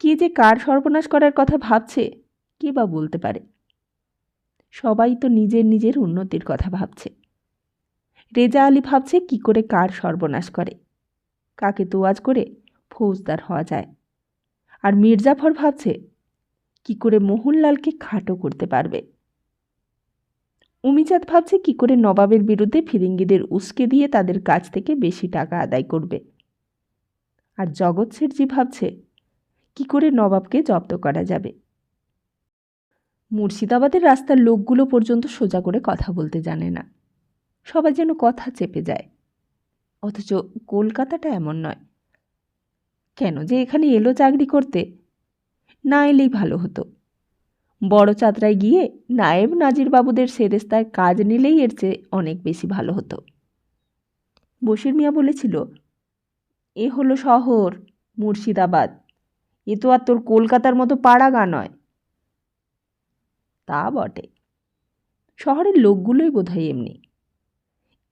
কে যে কার সর্বনাশ করার কথা ভাবছে কে বা বলতে পারে। সবাই তো নিজের নিজের উন্নতির কথা ভাবছে। রেজা আলী ভাবছে কি করে কার সর্বনাশ করে, কাকে তোয়াজ করে ফৌজদার হওয়া যায়। আর মির্জাফর ভাবছে কি করে মোহনলালকে খাটো করতে পারবে। উমিচাঁদ ভাবছে কি করে নবাবের বিরুদ্ধে ফিরিঙ্গিদের উস্কে দিয়ে তাদের কাছ থেকে বেশি টাকা আদায় করবে। আর জগৎ শেঠজি ভাবছে কি করে নবাবকে জব্দ করা যাবে। মুর্শিদাবাদের রাস্তার লোকগুলো পর্যন্ত সোজা করে কথা বলতে জানে না। সবাই যেন কথা চেপে যায়। অথচ কলকাতাটা এমন নয়। কেন যে এখানে এলো চাকরি করতে? না এলেই ভালো হতো। বড় চাতরায় গিয়ে নায়েব নাজির বাবুদের সেরেস্তায় কাজ নিলেই এর চেয়ে অনেক বেশি ভালো হতো। বশির মিয়া বলেছিল, এ হলো শহর মুর্শিদাবাদ, এ তো আর তোর কলকাতার মতো পাড়াগা নয়। তা বটে, শহরের লোকগুলোই বোধহয় এমনি।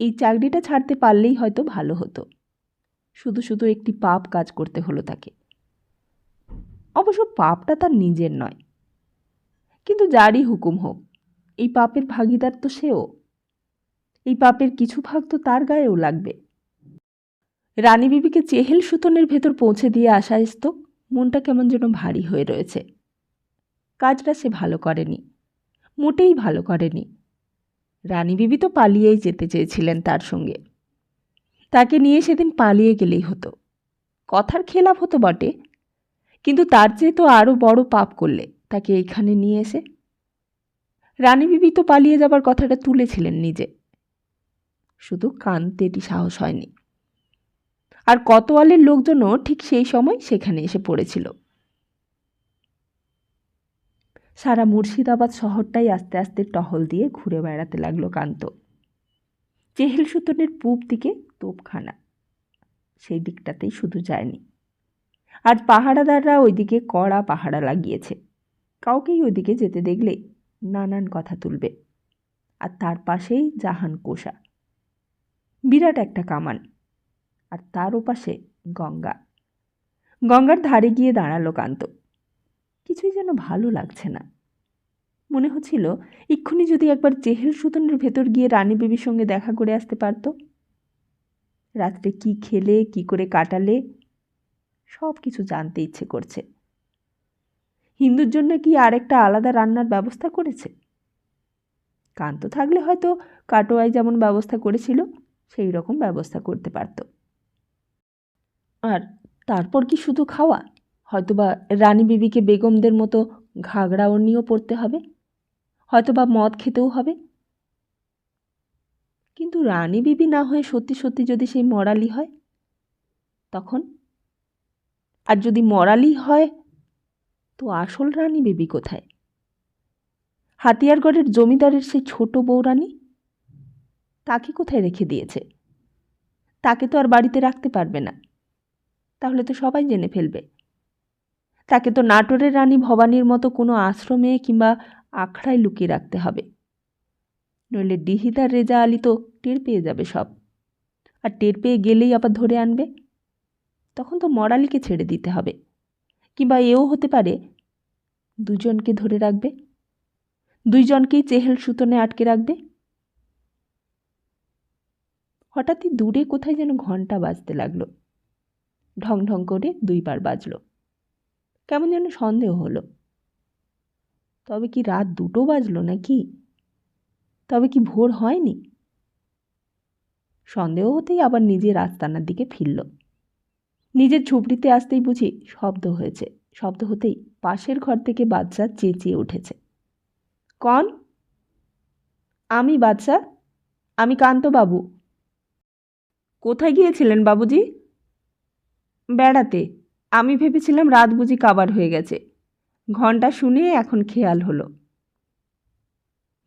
এই চাকরিটা ছাড়তে পারলেই হয়তো ভালো হতো। শুধু শুধু একটি পাপ কাজ করতে হলো তাকে। অবশ্য পাপটা তার নিজের নয়, কিন্তু যারই হুকুম হোক, এই পাপের ভাগিদার তো সেও। এই পাপের কিছু ভাগ তো তার গায়েও লাগবে। রানী বিবিকে চেহেল সুতনের ভেতর পৌঁছে দিয়ে আসা আসত মনটা কেমন যেন ভারী হয়ে রয়েছে। কাজটা সে ভালো করেনি, মোটেই ভালো করেনি। রানী বিবি তো পালিয়েই যেতে চেয়েছিলেন তার সঙ্গে। তাকে নিয়ে সেদিন পালিয়ে গেলেই হতো। কথার খেলাপ হতো বটে, কিন্তু তার চেয়ে তো আরও বড় পাপ করলে তাকে এইখানে নিয়ে এসে। রানী বিবি তো পালিয়ে যাবার কথাটা তুলেছিলেন নিজে, শুধু কানতে এটি সাহস হয়নি। আর কোতোয়ালের লোকজনও ঠিক সেই সময় সেখানে এসে পড়েছিল। সারা মুর্শিদাবাদ শহরটাই আস্তে আস্তে টহল দিয়ে ঘুরে বেড়াতে লাগলো কান্ত। চেহেল সুতনের পূব দিকে তোপখানা, সেই দিকটাতেই শুধু যায়নি। আজ পাহারাদাররা ওইদিকে কড়া পাহারা লাগিয়েছে। কাউকেই ওইদিকে যেতে দেখলে নানান কথা তুলবে। আর তার পাশেই জাহান কোষা, বিরাট একটা কামান। আর তার ওপাশে গঙ্গা। গঙ্গার ধারে গিয়ে দাঁড়ালো কান্ত। কিছুই যেন ভালো লাগছে না। মনে হচ্ছিল এক্ষুনি যদি একবার চেহেল সুতনের ভেতর গিয়ে রানী বিবির সঙ্গে দেখা করে আসতে পারত। রাত্রে কি খেলে, কি করে কাটালে, সব কিছু জানতে ইচ্ছে করছে। হিন্দুর জন্য কি আর একটা আলাদা রান্নার ব্যবস্থা করেছে? কান্ত থাকলে হয়তো কাটোয়ায় যেমন ব্যবস্থা করেছিল সেই রকম ব্যবস্থা করতে পারত। আর তারপর কি শুধু খাওয়া? হয়তোবা রানী বিবিকে বেগমদের মতো ঘাগড়া ওড়নিও পরতে হবে, হয়তোবা মদ খেতেও হবে। কিন্তু রানী বিবি না হয়ে সত্যি সত্যি যদি সেই মরালি হয় তখন? আর যদি মরালি হয় তো আসল রানী বিবি কোথায়? হাতিয়ারগড়ের জমিদারের সেই ছোট বউরানী, তাকে কোথায় রেখে দিয়েছে? তাকে তো আর বাড়িতে রাখতে পারবে না, তাহলে তো সবাই জেনে ফেলবে। তাকে তো নাটোরের রানী ভবানীর মতো কোনো আশ্রমে কিংবা আখড়ায় লুকিয়ে রাখতে হবে, নইলে ডিহিদার রেজা আলী তো টের পেয়ে যাবে সব। আর টের পেয়ে গেলেই আবার ধরে আনবে। তখন তো মরালিকে ছেড়ে দিতে হবে, কিংবা এও হতে পারে দুজনকে ধরে রাখবে, দুইজনকেই চেহেল সুতনে আটকে রাখবে। হঠাৎই দূরে কোথায় যেন ঘণ্টা বাজতে লাগলো। ঢং ঢং করে 2 বার বাজল। কেমন যেন সন্দেহ হলো। তবে কি রাত 2টো বাজলো নাকি? তবে কি ভোর হয়নি? সন্দেহ হতেই আবার নিজের আস্তানার দিকে ফিরল। নিজের ঝুপড়িতে আসতেই বুঝি শব্দ হয়েছে। শব্দ হতেই পাশের ঘর থেকে বাচ্চা চেঁচিয়ে উঠেছে। কন? আমি বাচ্চা, আমি কান্তবাবু। কোথায় গিয়েছিলেন বাবুজি? বেড়াতে। আমি ভেবেছিলাম রাত বুঝি কাবার হয়ে গেছে। ঘণ্টা শুনে এখন খেয়াল হলো।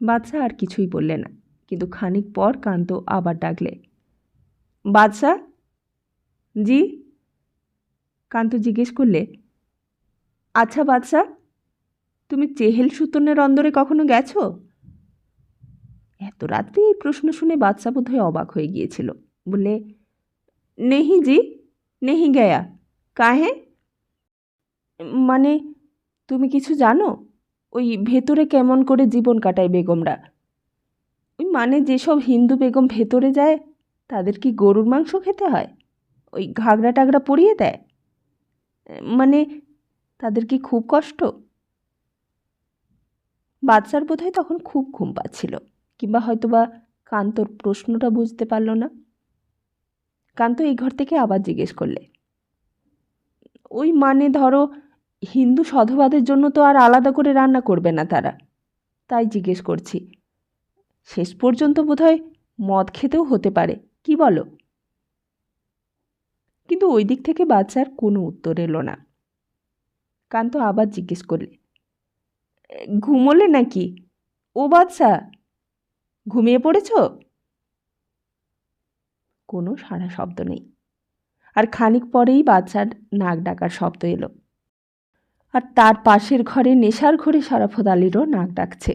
বাদশা আর কিছুই বললে না, কিন্তু খানিক পর কান্ত আবার ডাকলে, বাদশা। জি? কান্ত জিজ্ঞেস করলে, আচ্ছা বাদশা, তুমি চেহেল সুতনের অন্দরে কখনো গেছো? এত রাত্রে এই প্রশ্ন শুনে বাদশা বোধহয় অবাক হয়ে গিয়েছিল। বললে, নেহি জি, নেহি গয়া। কাহে? মানে তুমি কিছু জানো? ওই ভেতরে কেমন করে জীবন কাটায় বেগমরা? ওই মানে যেসব হিন্দু বেগম ভেতরে যায় তাদের কি গরুর মাংস খেতে হয়? ওই ঘাগরা টাগরা পরিয়ে দেয়? মানে তাদের কি খুব কষ্ট? বাদশার বোধহয় তখন খুব ঘুম পাচ্ছিল, কিংবা হয়তোবা কান্তর প্রশ্নটা বুঝতে পারল না। কান্ত এই ঘর থেকে আবার জিজ্ঞেস করলে, ওই মানে ধরো হিন্দু সধবাদের জন্য তো আর আলাদা করে রান্না করবে না তারা, তাই জিজ্ঞেস করছি। শেষ পর্যন্ত বোধহয় মদ খেতেও হতে পারে, কি বলো? কিন্তু ওই দিক থেকে বাচ্চার কোনো উত্তর এলো না। কান্ত আবার জিজ্ঞেস করলে, ঘুমোলে নাকি? ও বাচ্চা, ঘুমিয়ে পড়েছ? কোনো সাড়া শব্দ নেই। আর খানিক পরেই বাচ্চার নাক ডাকার শব্দ এলো। আর তার পাশের ঘরে নেশার ঘরে শরাফত আলীরও নাক ডাকছে।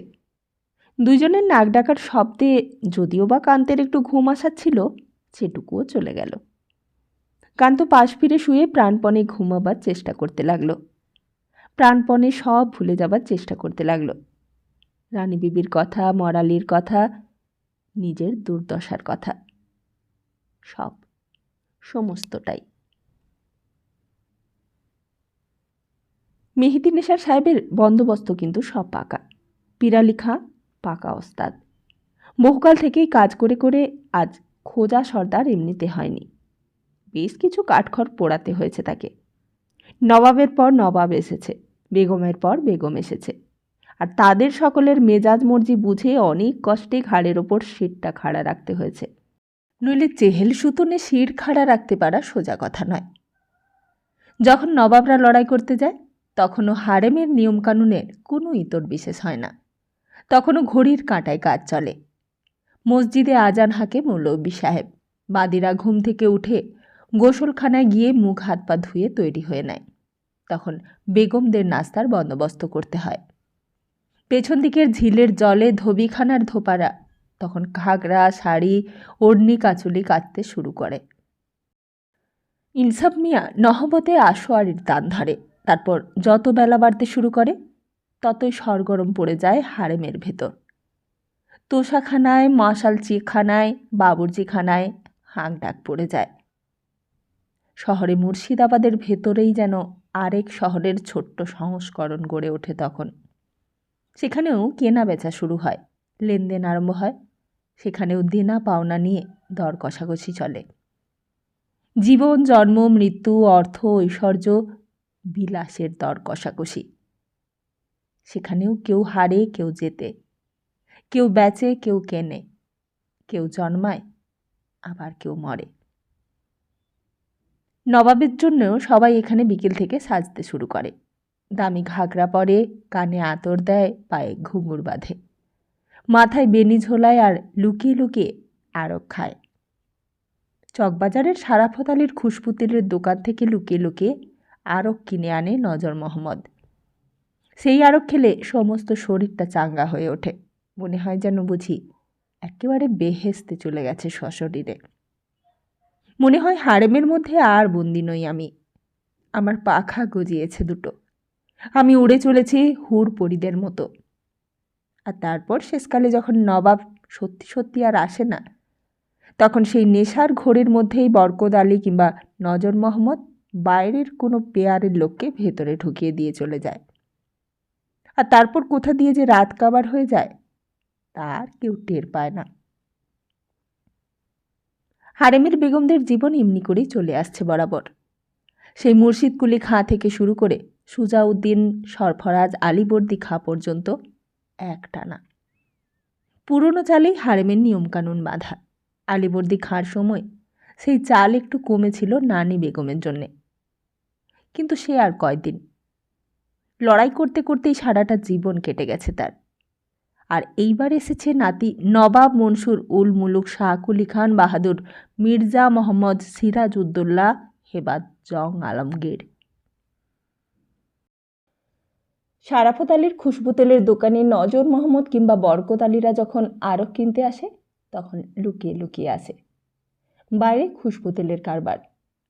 দুজনের নাক ডাকার শব্দে যদিও বা কান্তের একটু ঘুম আসাচ্ছিল, সেটুকুও চলে গেল। কান্ত পাশ ফিরে শুয়ে প্রাণপণে ঘুমাবার চেষ্টা করতে লাগলো। প্রাণপণে সব ভুলে যাবার চেষ্টা করতে লাগলো। রানী বিবির কথা, মরালির কথা, নিজের দুর্দশার কথা, সব, সমস্তটাই। মেহেদী নেশার সাহেবের বন্দোবস্ত কিন্তু সব পাকা। পিরালি খাঁ পাকা ওস্তাদ। বহুকাল থেকেই কাজ করে করে আজ খোঁজা সর্দার এমনিতে হয়নি, বেশ কিছু কাঠখড় পোড়াতে হয়েছে তাকে। নবাবের পর নবাব এসেছে, বেগমের পর বেগম এসেছে, আর তাদের সকলের মেজাজ মর্জি বুঝে অনেক কষ্টে ঘাড়ের ওপর শিরটা খাড়া রাখতে হয়েছে, নইলে চেহেল সুতনে শির খাড়া রাখতে পারা সোজা কথা নয়। যখন নবাবরা লড়াই করতে যায় তখনও হারেমের নিয়মকানুনের কোনো ইতর বিশেষ হয় না, তখনও ঘড়ির কাঁটায় কাজ চলে। মসজিদে আজান হাঁকে মৌলভী সাহেব, বাদীরা ঘুম থেকে উঠে গোসলখানায় গিয়ে মুখ হাত পা ধুয়ে তৈরি হয়ে নেয়। তখন বেগমদের নাস্তার বন্দোবস্ত করতে হয়। পেছন দিকের ঝিলের জলে ধোবিখানার ধোপারা তখন ঘাগরা, শাড়ি, ওড়নি, কাচুলি কাটতে শুরু করে। ইনসাফ মিয়া নহবতে আশোয়ারির দান ধরে। তারপর যত বেলা বাড়তে শুরু করে ততই সরগরম পড়ে যায় হারেমের ভেতর। তোষাখানায়, মশালচিখানায়, বাবুর্চিখানায় হাঁক ডাক পড়ে যায়। শহরে মুর্শিদাবাদের ভেতরেই যেন আরেক শহরের ছোট্ট সংস্করণ গড়ে ওঠে তখন। সেখানেও কেনা বেচা শুরু হয়, লেনদেন আরম্ভ হয়। সেখানেও দেনা পাওনা নিয়ে দর কষাকষি চলে। জীবন, জন্ম, মৃত্যু, অর্থ, ঐশ্বর্য, বিলাসের দর কষাকষি। সেখানেও কেউ হারে, কেউ জেতে, কেউ বেচে, কেউ কেনে, কেউ জন্মায়, আবার কেউ মরে। নবাবের জন্যও সবাই এখানে বিকেল থেকে সাজতে শুরু করে। দামি ঘাগরা পরে, কানে আতর দেয়, পায়ে ঘুঙুর বাঁধে, মাথায় বেনি ঝোলায় আর লুকিয়ে লুকিয়ে আরক খায়। চকবাজারের সারাফত আলীর খুশপুতিলের দোকান থেকে লুকিয়ে লুকিয়ে আরক কিনে আনে নজর মোহাম্মদ। সেই আরক খেলে সমস্ত শরীরটা চাঙ্গা হয়ে ওঠে, মনে হয় যেন বুঝি একেবারে বেহেস্তে চলে গেছে সশরীরে। মনে হয় হারেমের মধ্যে আর বন্দি নই আমি, আমার পাখা গজিয়েছে দুটো, আমি উড়ে চলেছি হুর পরিদের মতো। আর তারপর শেষকালে যখন নবাব সত্যি সত্যি আর আসে না, তখন সেই নেশার ঘোরের মধ্যেই বরকত আলী কিংবা নজর মোহাম্মদ বাইরের কোনো পেয়ারের লোককে ভেতরে ঢুকিয়ে দিয়ে চলে যায়। আর তারপর কোথা দিয়ে যে রাত কাবার হয়ে যায় তার কেউ টের পায় না। হারেমের বেগমদের জীবন এমনি করেই চলে আসছে বরাবর। সেই মুর্শিদ কুলি খাঁ থেকে শুরু করে সুজাউদ্দিন, সরফরাজ, আলীবর্দী খাঁ পর্যন্ত একটানা পুরনো চালেই হারেমের নিয়মকানুন বাঁধা। আলীবর্দী খাঁর সময় সেই চাল একটু কমেছিল নানি বেগমের জন্যে, কিন্তু সে আর কয়দিন। লড়াই করতে করতেই সারাটা জীবন কেটে গেছে তার। আর এইবার এসেছে নাতি নবাব মনসুর উল মুলুক শাহ কুলি খান বাহাদুর মির্জা মোহাম্মদ সিরাজ উদ্দৌলা হেবাদ জং আলমগীর। সারাফত আলীর খুশবু তেলের দোকানে নজর মোহাম্মদ কিংবা বরকত আলীরা যখন আরক কিনতে আসে তখন লুকিয়ে লুকিয়ে আসে। বাইরে খুশবু তেলের কারবার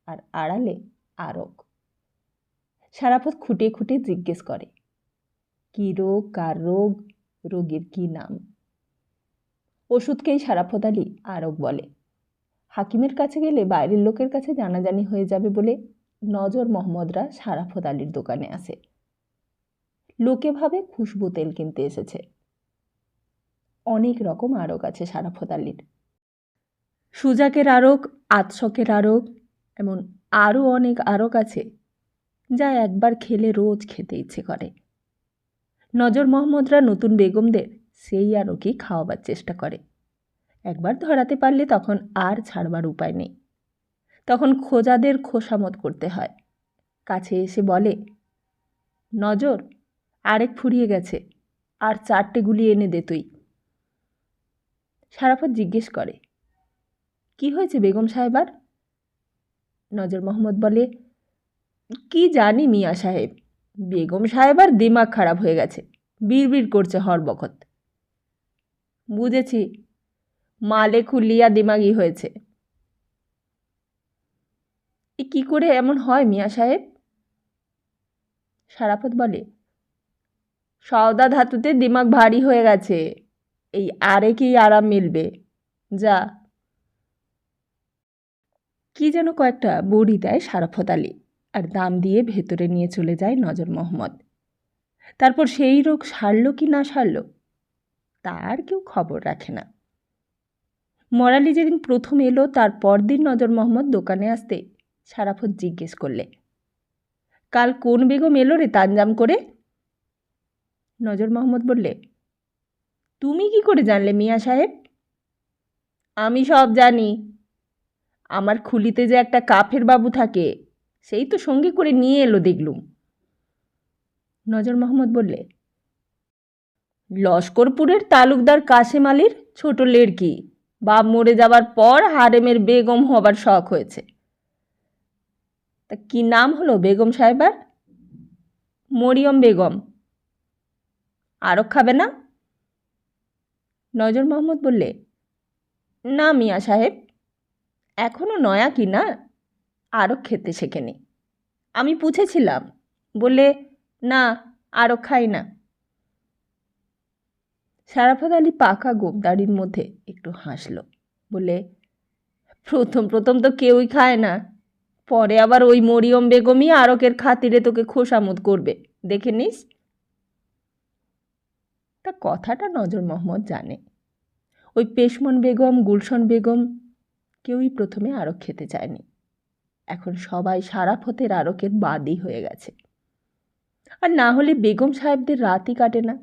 আর আড়ালে আরক। সারাফত খুঁটিয়ে খুঁটিয়ে জিজ্ঞেস করে, কী রোগ, কার রোগ, রোগীর কী নাম। ওষুধকেই সারাফত আলী আরক বলে। হাকিমের কাছে গেলে বাইরের লোকের কাছে জানাজানি হয়ে যাবে বলে নজর মোহাম্মদরা সারাফত আলীর দোকানে আসে। লোকে ভাবে খুশবু তেল কিনতে এসেছে। অনেক রকম আরক আছে সারাফত আলীর। সুজাকের আরক, আতশকের আরক, এমন আরও অনেক আরক আছে যা একবার খেলে রোজ খেতে ইচ্ছে করে। নজর মোহাম্মদরা নতুন বেগমদের সেই আরকই খাওয়াবার চেষ্টা করে। একবার ধরাতে পারলে তখন আর ছাড়বার উপায় নেই। তখন খোজাদের খোসামত করতে হয়। কাছে এসে বলে, নজর, আরেক ফুরিয়ে গেছে, আর 4টে গুলি এনে দে তুই। সারাফত জিজ্ঞেস করে, কি হয়েছে বেগম সাহেবার? নজর মোহাম্মদ বলে, কি জানি মিয়া সাহেব, বেগম সাহেবার দিমাগ খারাপ হয়ে গেছে, বিড়বিড় করছে হর বখত। বুঝেছি, মালে খুলিয়া দিমাগই হয়েছে। এ কী করে এমন হয় মিয়া সাহেব? সারাফত বলে, সওদা ধাতুতে দিমাগ ভারী হয়ে গেছে, এই আরেকেই আরাম মিলবে, যা। কি যেন কয়েকটা বড়ি দেয় সারাফত আলী, আর দাম দিয়ে ভেতরে নিয়ে চলে যায় নজর মোহাম্মদ। তারপর সেই রোগ সারল কি না সারল তার কেউ খবর রাখে না। মরালি যেদিন প্রথম এলো তার পরদিন নজর মোহাম্মদ দোকানে আসতে সারাফত জিজ্ঞেস করলে, কাল কোন বেগম এলো রে তানজাম করে? নজর মোহাম্মদ বললে, তুমি কি করে জানলে মিয়া সাহেব? আমি সব জানি। আমার খুলিতে যে একটা কাফের বাবু থাকে, সেই তো সঙ্গে করে নিয়ে এলো দেখলুম। নজর মোহাম্মদ বললে, লস্করপুরের তালুকদার কাশেম আলীর ছোট লেড়কি, বাপ মরে যাবার পর হারেমের বেগম হবার শখ হয়েছে। তা কি নাম হলো বেগম সাহেবার? মরিয়ম বেগম। আরও খাবে না? নজর মোহাম্মদ বললে, না মিয়া সাহেব, এখনও নয়া কি না, আরও খেতে শেখেনি। আমি পুছেছিলাম, বলে না, আরও খাই না। সারাফত আলী পাকা গোপদাড়ির মধ্যে একটু হাসল, বলে, প্রথম প্রথম তো কেউই খায় না, পরে আবার ওই মরিয়ম বেগমই আরকের খাতিরে তোকে খোশামত করবে, দেখে নিস। তা কথাটা নজর মোহাম্মদ জানে। ওই পেশমন বেগম, গুলশন বেগম কেউই প্রথমে আরক খেতে চায়নি। এখন সবাই সারাফতের আরকের বাদী হয়ে গেছে। আর না হলে বেগম সাহেবদের রাতই কাটে না।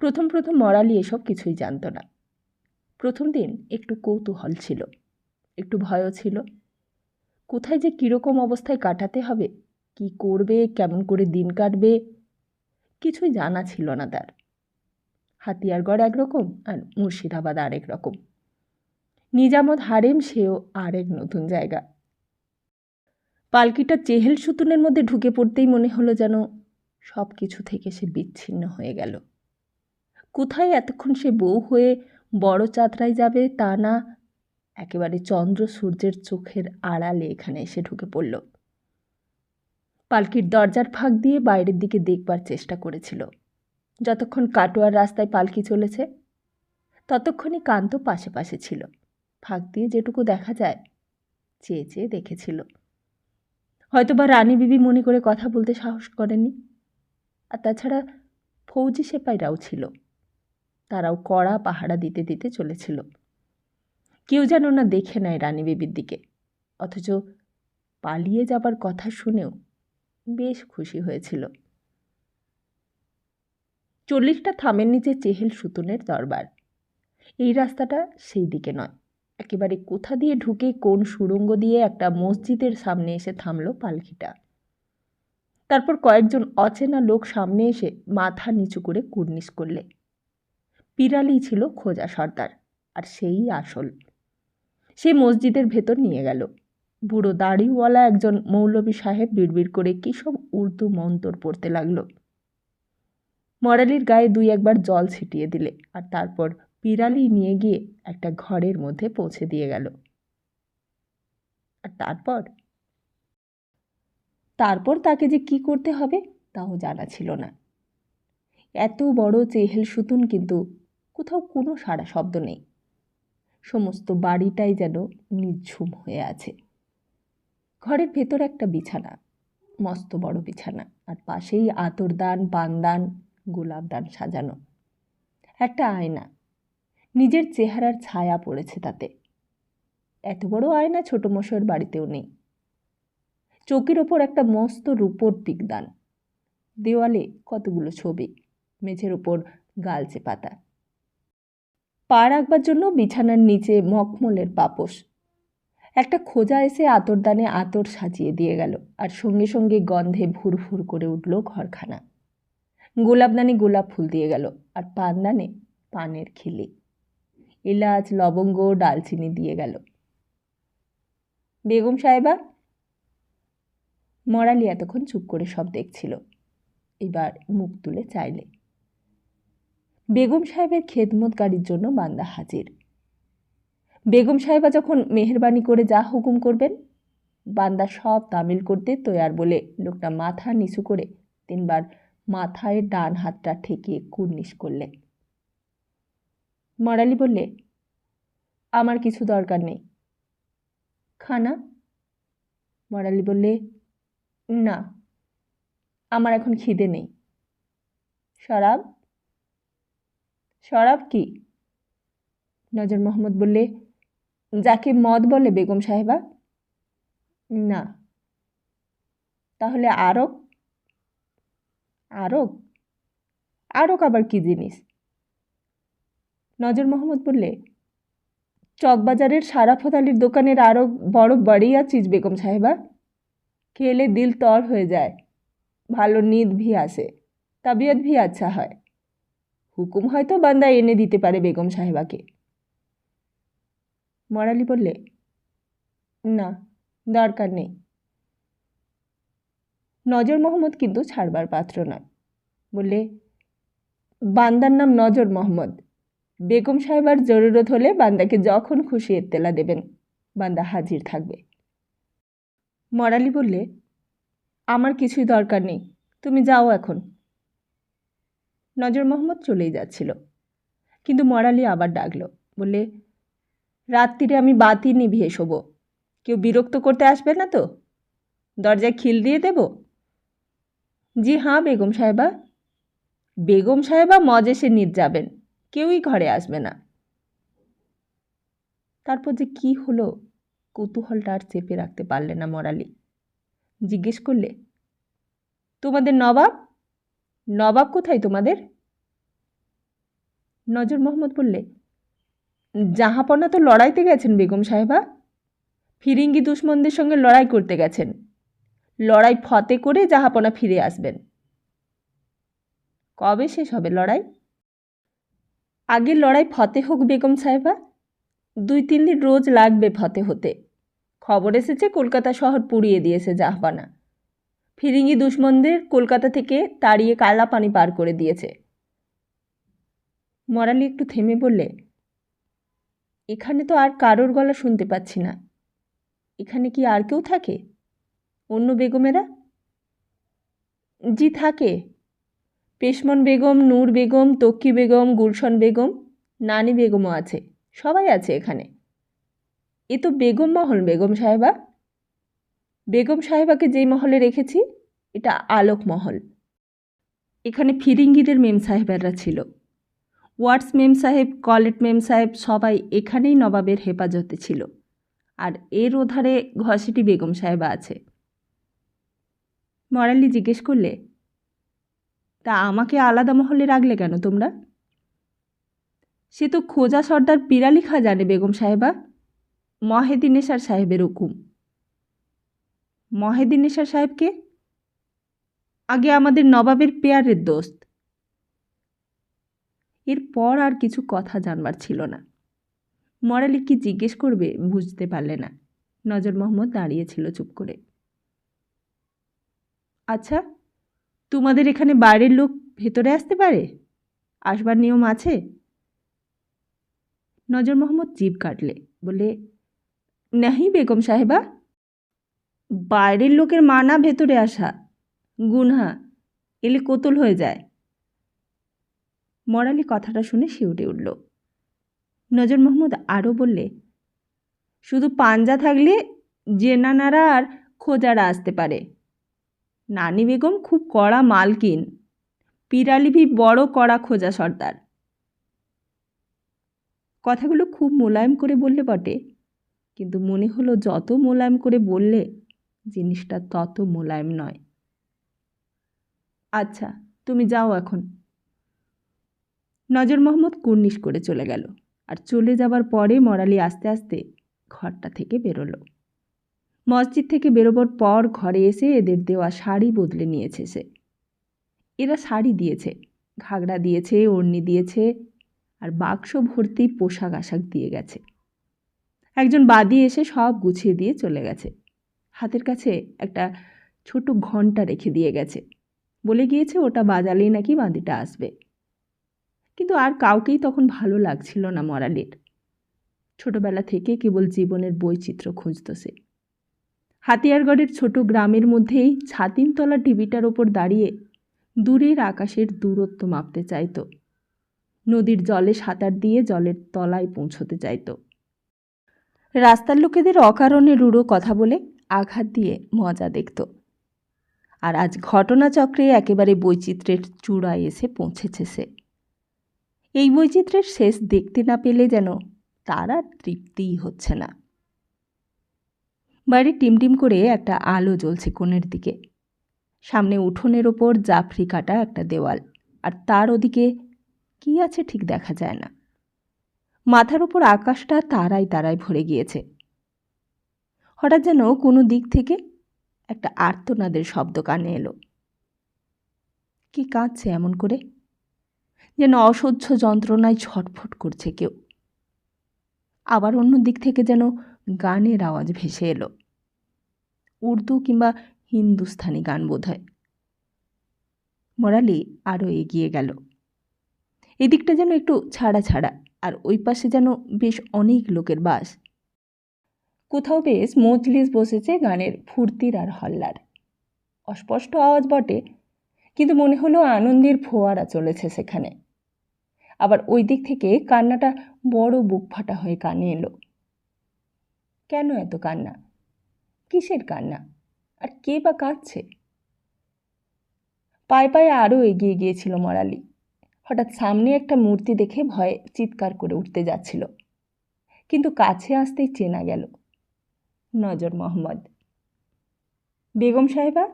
প্রথম প্রথম মরালি এসব কিছুই জানত না। প্রথম দিন একটু কৌতূহল ছিল, একটু ভয়ও ছিল। কোথায় যে কীরকম অবস্থায় কাটাতে হবে, কি করবে, কেমন করে দিন কাটবে, কিছুই জানা ছিল না তার। হাতিয়ারগড় একরকম আর মুর্শিদাবাদ আরেক রকম। নিজামত হারেম সেও আরেক নতুন জায়গা। পালকিটা চেহেল সুতুনের মধ্যে ঢুকে পড়তেই মনে হলো যেন সব কিছু থেকে সে বিচ্ছিন্ন হয়ে গেল। কোথায় এতক্ষণ সে বউ হয়ে বড় চাতরায় যাবে তা না, একেবারে চন্দ্র সূর্যের চোখের আড়ালে এখানে এসে ঢুকে পড়ল। পালকির দরজার ফাঁক দিয়ে বাইরের দিকে দেখবার চেষ্টা করেছিল। যতক্ষণ কাটোয়ার রাস্তায় পালকি চলেছে ততক্ষণই কান্ত পাশে পাশে ছিল। ফাঁক দিয়ে যেটুকু দেখা যায় চেয়ে চেয়ে দেখেছিল। হয়তোবা রানী বিবি মনে করে কথা বলতে সাহস করেনি। আর তাছাড়া ফৌজি সেপাইরাও ছিল, তারাও কড়া পাহারা দিতে দিতে চলেছিল। কেউ যেন না দেখে নেয় রানী বিবির দিকে, অথচ পালিয়ে যাবার কথা শুনেও বেশ খুশি হয়েছিল। 40টা থামের নিচে চেহেল সুতুনের দরবার। এই রাস্তাটা সেই দিকে নয়, একেবারে কোথা দিয়ে ঢুকে কোন সুড়ঙ্গ দিয়ে একটা মসজিদের সামনে এসে থামল পালকিটা। তারপর কয়েকজন অচেনা লোক সামনে এসে মাথা নিচু করে কুর্নিশ করলে। পিরালি ছিল খোঁজা সর্দার, আর সেই আসল। সে মসজিদের ভেতর নিয়ে গেল। বুড়ো দাড়িওয়ালা একজন মৌলভী সাহেব বিড়বিড় করে কী সব উর্দু মন্তর পড়তে লাগল। মরালির গায়ে 2-1 বার জল ছিটিয়ে দিলে, আর তারপর পিরালি নিয়ে গিয়ে একটা ঘরের মধ্যে পৌঁছে দিয়ে গেল। আর তারপর তাকে যে কি করতে হবে তাও জানা ছিল না। এত বড় চেহেল সুতুন, কিন্তু কোথাও কোনো সাড়া শব্দ নেই। সমস্ত বাড়িটাই যেন নিঝুম হয়ে আছে। ঘরের ভেতর একটা বিছানা, মস্ত বড় বিছানা, আর পাশেই আতরদান, পানদান, গোলাপদান সাজানো। একটা আয়না, নিজের চেহারার ছায়া পড়েছে তাতে। এত বড় আয়না ছোট মশাইয়ের বাড়িতেও নেই। চৌকির ওপর একটা মস্ত রূপোর পিকদান, দেওয়ালে কতগুলো ছবি, মেঝের ওপর গালচে পাতা। পা রাখবার জন্য বিছানার নিচে মখমলের পাপোশ। একটা খোঁজা এসে আতরদানে আতর সাজিয়ে দিয়ে গেল, আর সঙ্গে সঙ্গে গন্ধে ভুরভুর করে উঠল ঘরখানা। গোলাপদানে গোলাপ ফুল দিয়ে গেল, আর পানদানে পানের খিলি, এলাচ, লবঙ্গ, ডালচিনি দিয়ে গেল। বেগম সাহেবা? মরালি এতক্ষণ চুপ করে সব দেখছিল, এবার মুখ তুলে চাইলে। বেগম সাহেবের খেদমতকারীর জন্য বান্দা হাজির। বেগম সাহেবা যখন মেহেরবানি করে যা হুকুম করবেন, বান্দা সব তামিল করতে তৈয়ার বলে লোকটা মাথা নিচু করে 3 বার মাথায় ডান হাতটা ঠেকিয়ে কুর্নিশ করলে। মরালি বললে, আমার কিছু দরকার নেই। খানা? মরালি বললে, না, আমার এখন খিদে নেই। শরাব? শরাব কি? নজর মোহাম্মদ বললে, যাকে মদ বলে বেগম সাহেবা? না। তাহলে আরক? আরক? আরও আবার কী জিনিস? নজর মোহাম্মদ বললে, চকবাজারের সারাফত আলীর দোকানের আরও বড় বাড়িয়া চিজ বেগম সাহেবা, খেলে দিল তর হয়ে যায়, ভালো নিদ ভি আসে, তবিয়ত ভি আচ্ছা হয়। হুকুম হয়তো বান্দা এনে দিতে পারে বেগম সাহেবাকে। মরালি বললে, না, দরকার নেই। নজর মোহাম্মদ কিন্তু ছাড়বার পাত্র নয়। বললে, বান্দার নাম নজর মোহাম্মদ। বেগম সাহেবার জরুরত হলে বান্দাকে যখন খুশি এত্তেলা দেবেন, বান্দা হাজির থাকবে। মরালি বললে, আমার কিছুই দরকার নেই, তুমি যাও এখন। নজর মোহাম্মদ চলেই যাচ্ছিল, কিন্তু মরালি আবার ডাকলো। বললে, রাত্রিরে আমি বাতি নিভিয়ে শোবো, কেউ বিরক্ত করতে আসবে না তো? দরজায় খিল দিয়ে দেব? জি হ্যাঁ বেগম সাহেবা। বেগম সাহেবা মজেসে নিত যাবেন, কেউই ঘরে আসবে না। তারপর যে কি হলো, কৌতূহলটা আর চেপে রাখতে পারলে না মরালি। জিজ্ঞেস করলে, তোমাদের নবাব? নবাব কোথায় তোমাদের? নজর মোহাম্মদ বললে, জাহাপনা তো লড়াইতে গেছেন বেগম সাহেবা, ফিরিঙ্গি দুশ্মনদের সঙ্গে লড়াই করতে গেছেন। লড়াই ফতে করে জাহাপনা ফিরে আসবেন। কবে শেষ হবে লড়াই? আগের লড়াই ফতে হোক বেগম সাহেবা, 2-3 দিন রোজ লাগবে ফতে হতে। খবর এসেছে কলকাতা শহর পুড়িয়ে দিয়েছে জাহাপনা। ফিরিঙ্গি দুশ্মনদের কলকাতা থেকে তাড়িয়ে কালা পানি পার করে দিয়েছে। মরালি একটু থেমে বললে, এখানে তো আর কারোর গলা শুনতে পাচ্ছি না। এখানে কি আর কেউ থাকে? অন্য বেগমেরা? জি থাকে। পেশমন বেগম, নূর বেগম, তক্কি বেগম, গুলশন বেগম, নানি বেগমও আছে। সবাই আছে এখানে। এ তো বেগম মহল বেগম সাহেবা। বেগম সাহেবাকে যেই মহলে রেখেছি, এটা আলোক মহল। এখানে ফিরিঙ্গিদের মেম সাহেবেরা ছিল। ওয়াটস মেম সাহেব, কলেট মেম সাহেব সবাই এখানেই নবাবের হেফাজতে ছিল। আর এর ওধারে ঘসেটি বেগম সাহেবা আছে। মরালি জিজ্ঞেস করলে, তা আমাকে আলাদা মহলে রাখলে কেন তোমরা? সে তো খোঁজা সর্দার পিরালি খা জানে বেগম সাহেবা, মহেদিনেসার সাহেবের হুকুম। মহেদিনেসার সাহেবকে? আগে আমাদের নবাবের পেয়ারের দোস্ত। এরপর আর কিছু কথা জানবার ছিল না। মরালি কি জিজ্ঞেস করবে বুঝতে পারলে না। নজর মোহাম্মদ দাঁড়িয়েছিল চুপ করে। আচ্ছা, তোমাদের এখানে বাইরের লোক ভেতরে আসতে পারে? আসবার নিয়ম আছে? নজর মোহাম্মদ জিভ কাটলে। বলে, নাহি বেগম সাহেবা, বাইরের লোকের মানা ভেতরে আসা, গুনহা, এলে কোতল হয়ে যায়। মরালি কথাটা শুনে শিউরে উঠল। নজর মোহাম্মদ আরও বললে, শুধু পাঞ্জা থাকলে জেনানারা আর খোঁজারা আসতে পারে। নানি বেগম খুব কড়া মালকিন, পিরালি ভি বড় কড়া খোঁজা সর্দার। কথাগুলো খুব মোলায়েম করে বললে বটে, কিন্তু মনে হলো যত মোলায়েম করে বললে জিনিসটা তত মোলায়েম নয়। আচ্ছা, তুমি যাও এখন। নজর মোহাম্মদ কুর্নিশ করে চলে গেল। আর চলে যাবার পরে মরালি আস্তে আস্তে ঘরটা থেকে বেরোলো। মসজিদ থেকে বেরোবার পর ঘরে এসে এদের দেওয়া শাড়ি বদলে নিয়েছে সে। এরা শাড়ি দিয়েছে, ঘাগরা দিয়েছে, ওড়নি দিয়েছে, আর বাক্স ভর্তি পোশাক আশাক দিয়ে গেছে। একজন বাদী এসে সব গুছিয়ে দিয়ে চলে গেছে। হাতের কাছে একটা ছোট ঘণ্টা রেখে দিয়ে গেছে, বলে গিয়েছে ওটা বাজালেই নাকি বাঁদিটা আসবে। কিন্তু আর কাউকেই তখন ভালো লাগছিল না মরালির। ছোটবেলা থেকে কেবল জীবনের বৈচিত্র্য খুঁজত সে। হাতিয়ারগড়ের ছোট গ্রামের মধ্যেই ছাতিমতলা টিভিটার ওপর দাঁড়িয়ে দূরের আকাশের দূরত্ব মাপতে চাইত। নদীর জলে সাঁতার দিয়ে জলের তলায় পৌঁছতে চাইত। রাস্তার লোকেদের অকারণে রূঢ় কথা বলে আঘাত দিয়ে মজা দেখত। আর আজ ঘটনাচক্রে একেবারে বৈচিত্র্যের চূড়ায় এসে পৌঁছেছে সে। এই বৈচিত্র্যের শেষ দেখতে না পেলে যেন তার আর তৃপ্তিই হচ্ছে না। বাইরে টিমটিম করে একটা আলো জ্বলছে কোণের দিকে। সামনে উঠোনের ওপর জাফরি কাটা একটা দেওয়াল। আর তার ওদিকে কি আছে ঠিক দেখা যায় না। মাথার উপর আকাশটা তারায় তারায় ভরে গিয়েছে। হঠাৎ যেন কোনো দিক থেকে একটা আর্তনাদের শব্দ কানে এলো। কি কাঁদছে এমন করে? যেন অসহ্য যন্ত্রণায় ছটফট করছে কেউ। আবার অন্য দিক থেকে যেন গানের আওয়াজ ভেসে এলো। উর্দু কিংবা হিন্দুস্থানি গান বোধহয়। মরালি আরও এগিয়ে গেল। এদিকটা যেন একটু ছাড়া ছাড়া, আর ওই পাশে যেন বেশ অনেক লোকের বাস। কোথাও বেশ মজলিস বসেছে গানের ফুর্তির আর হল্লার। অস্পষ্ট আওয়াজ বটে, কিন্তু মনে হলো আনন্দের ফোয়ারা চলেছে সেখানে। আবার ওই দিক থেকে কান্নাটা বড় বুক ফাটা হয়ে কানে এলো। কেন এত কান্না? কিসের কান্না? আর কে বা কাঁদছে? পায়ে পায়ে আরও এগিয়ে গিয়েছিল মরালি। হঠাৎ সামনে একটা মূর্তি দেখে ভয়ে চিৎকার করে উঠতে যাচ্ছিল, কিন্তু কাছে আসতেই চেনা গেল নজর মোহাম্মদ। বেগম সাহেবা?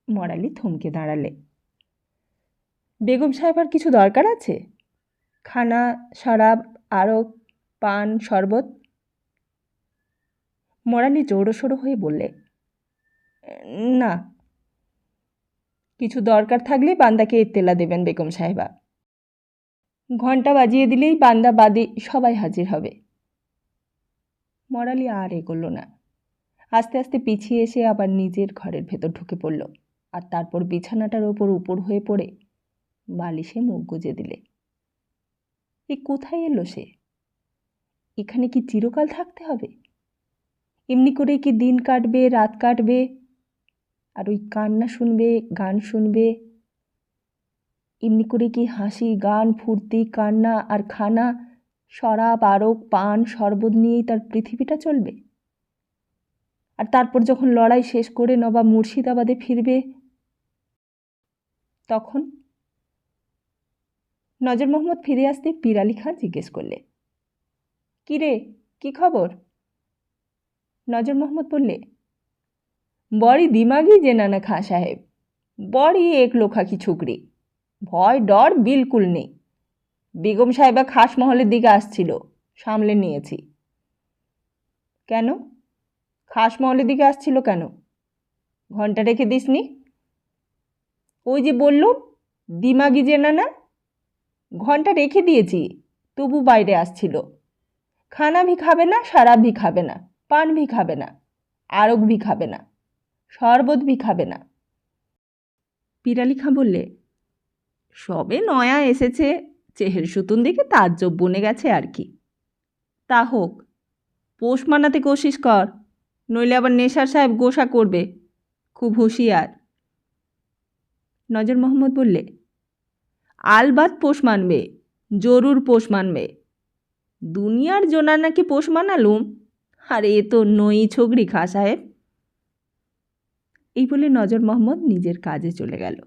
মরালি থমকে দাঁড়ালে। বেগম সাহেবার কিছু দরকার আছে? খানা, শরাব, আরক, পান, শরবত? মরালি জোড়োসোড়ো হয়ে বললে, না। কিছু দরকার থাকলে বান্দাকে ইত্তেলা দেবেন বেগম সাহেবা। ঘণ্টা বাজিয়ে দিলেই বান্দা বাদী সবাই হাজির হবে। মরালি আর এগোল না। আস্তে আস্তে পিছিয়ে এসে আবার নিজের ঘরের ভেতর ঢুকে পড়ল, আর তারপর বিছানাটার ওপর উপর হয়ে পড়ে বালিশে মুখ গুজে দিলে। এ কোথায় এলো সে? এখানে কি চিরকাল থাকতে হবে? এমনি করে কি দিন কাটবে, রাত কাটবে, আর ওই কান্না শুনবে, গান শুনবে? এমনি করে কি হাসি, গান, ফুর্তি, কান্না আর খানা, শরাব, আরক, পান, শরবত নিয়েই তার পৃথিবীটা চলবে? আর তারপর যখন লড়াই শেষ করে নবাব মুর্শিদাবাদে ফিরবে, তখন? নজর মোহাম্মদ ফিরে আসতে পীর আলী খাঁ জিজ্ঞেস করলে, কী রে, কী খবর? নজর মোহাম্মদ বললে, বড়ি দিমাগি জেনানা খাঁ সাহেব, বড়ি একলোখা কি ছুকরি, ভয় ডর বিলকুল নেই। বেগম সাহেবা খাসমহলের দিকে আসছিল, সামলে নিয়েছি। কেন? খাসমহলের দিকে আসছিল কেন? ঘন্টা রেখে দিসনি? ওই যে বললুম দিমাগি জেনানা, ঘন্টা রেখে দিয়েছি, তবু বাইরে আসছিল। খানা ভি খাবে না, শরাব ভি খাবে না, পান ভি খাবে না, আরক ভি খাবে না, শরবত ভি খাবে না। পীর আলী খাঁ বললে, সবে নয়া এসেছে, চেহের সুতুন দেখে তাজ্জব বনে গেছে আর কি। তা হোক, পোষ মানাতে কোশিস কর, নইলে আবার নেশার সাহেব গোসা করবে, খুব হুঁশিয়ার। নজর মোহাম্মদ বললে, আলবাত পোষ মানবে, জরুর পোষ মানবে। দুনিয়ার জোনানাকে পোষ মানালুম, আর এ তো নই ছোকরি খাঁ সাহেব। এই বলে নজর মোহাম্মদ নিজের কাজে চলে গেল।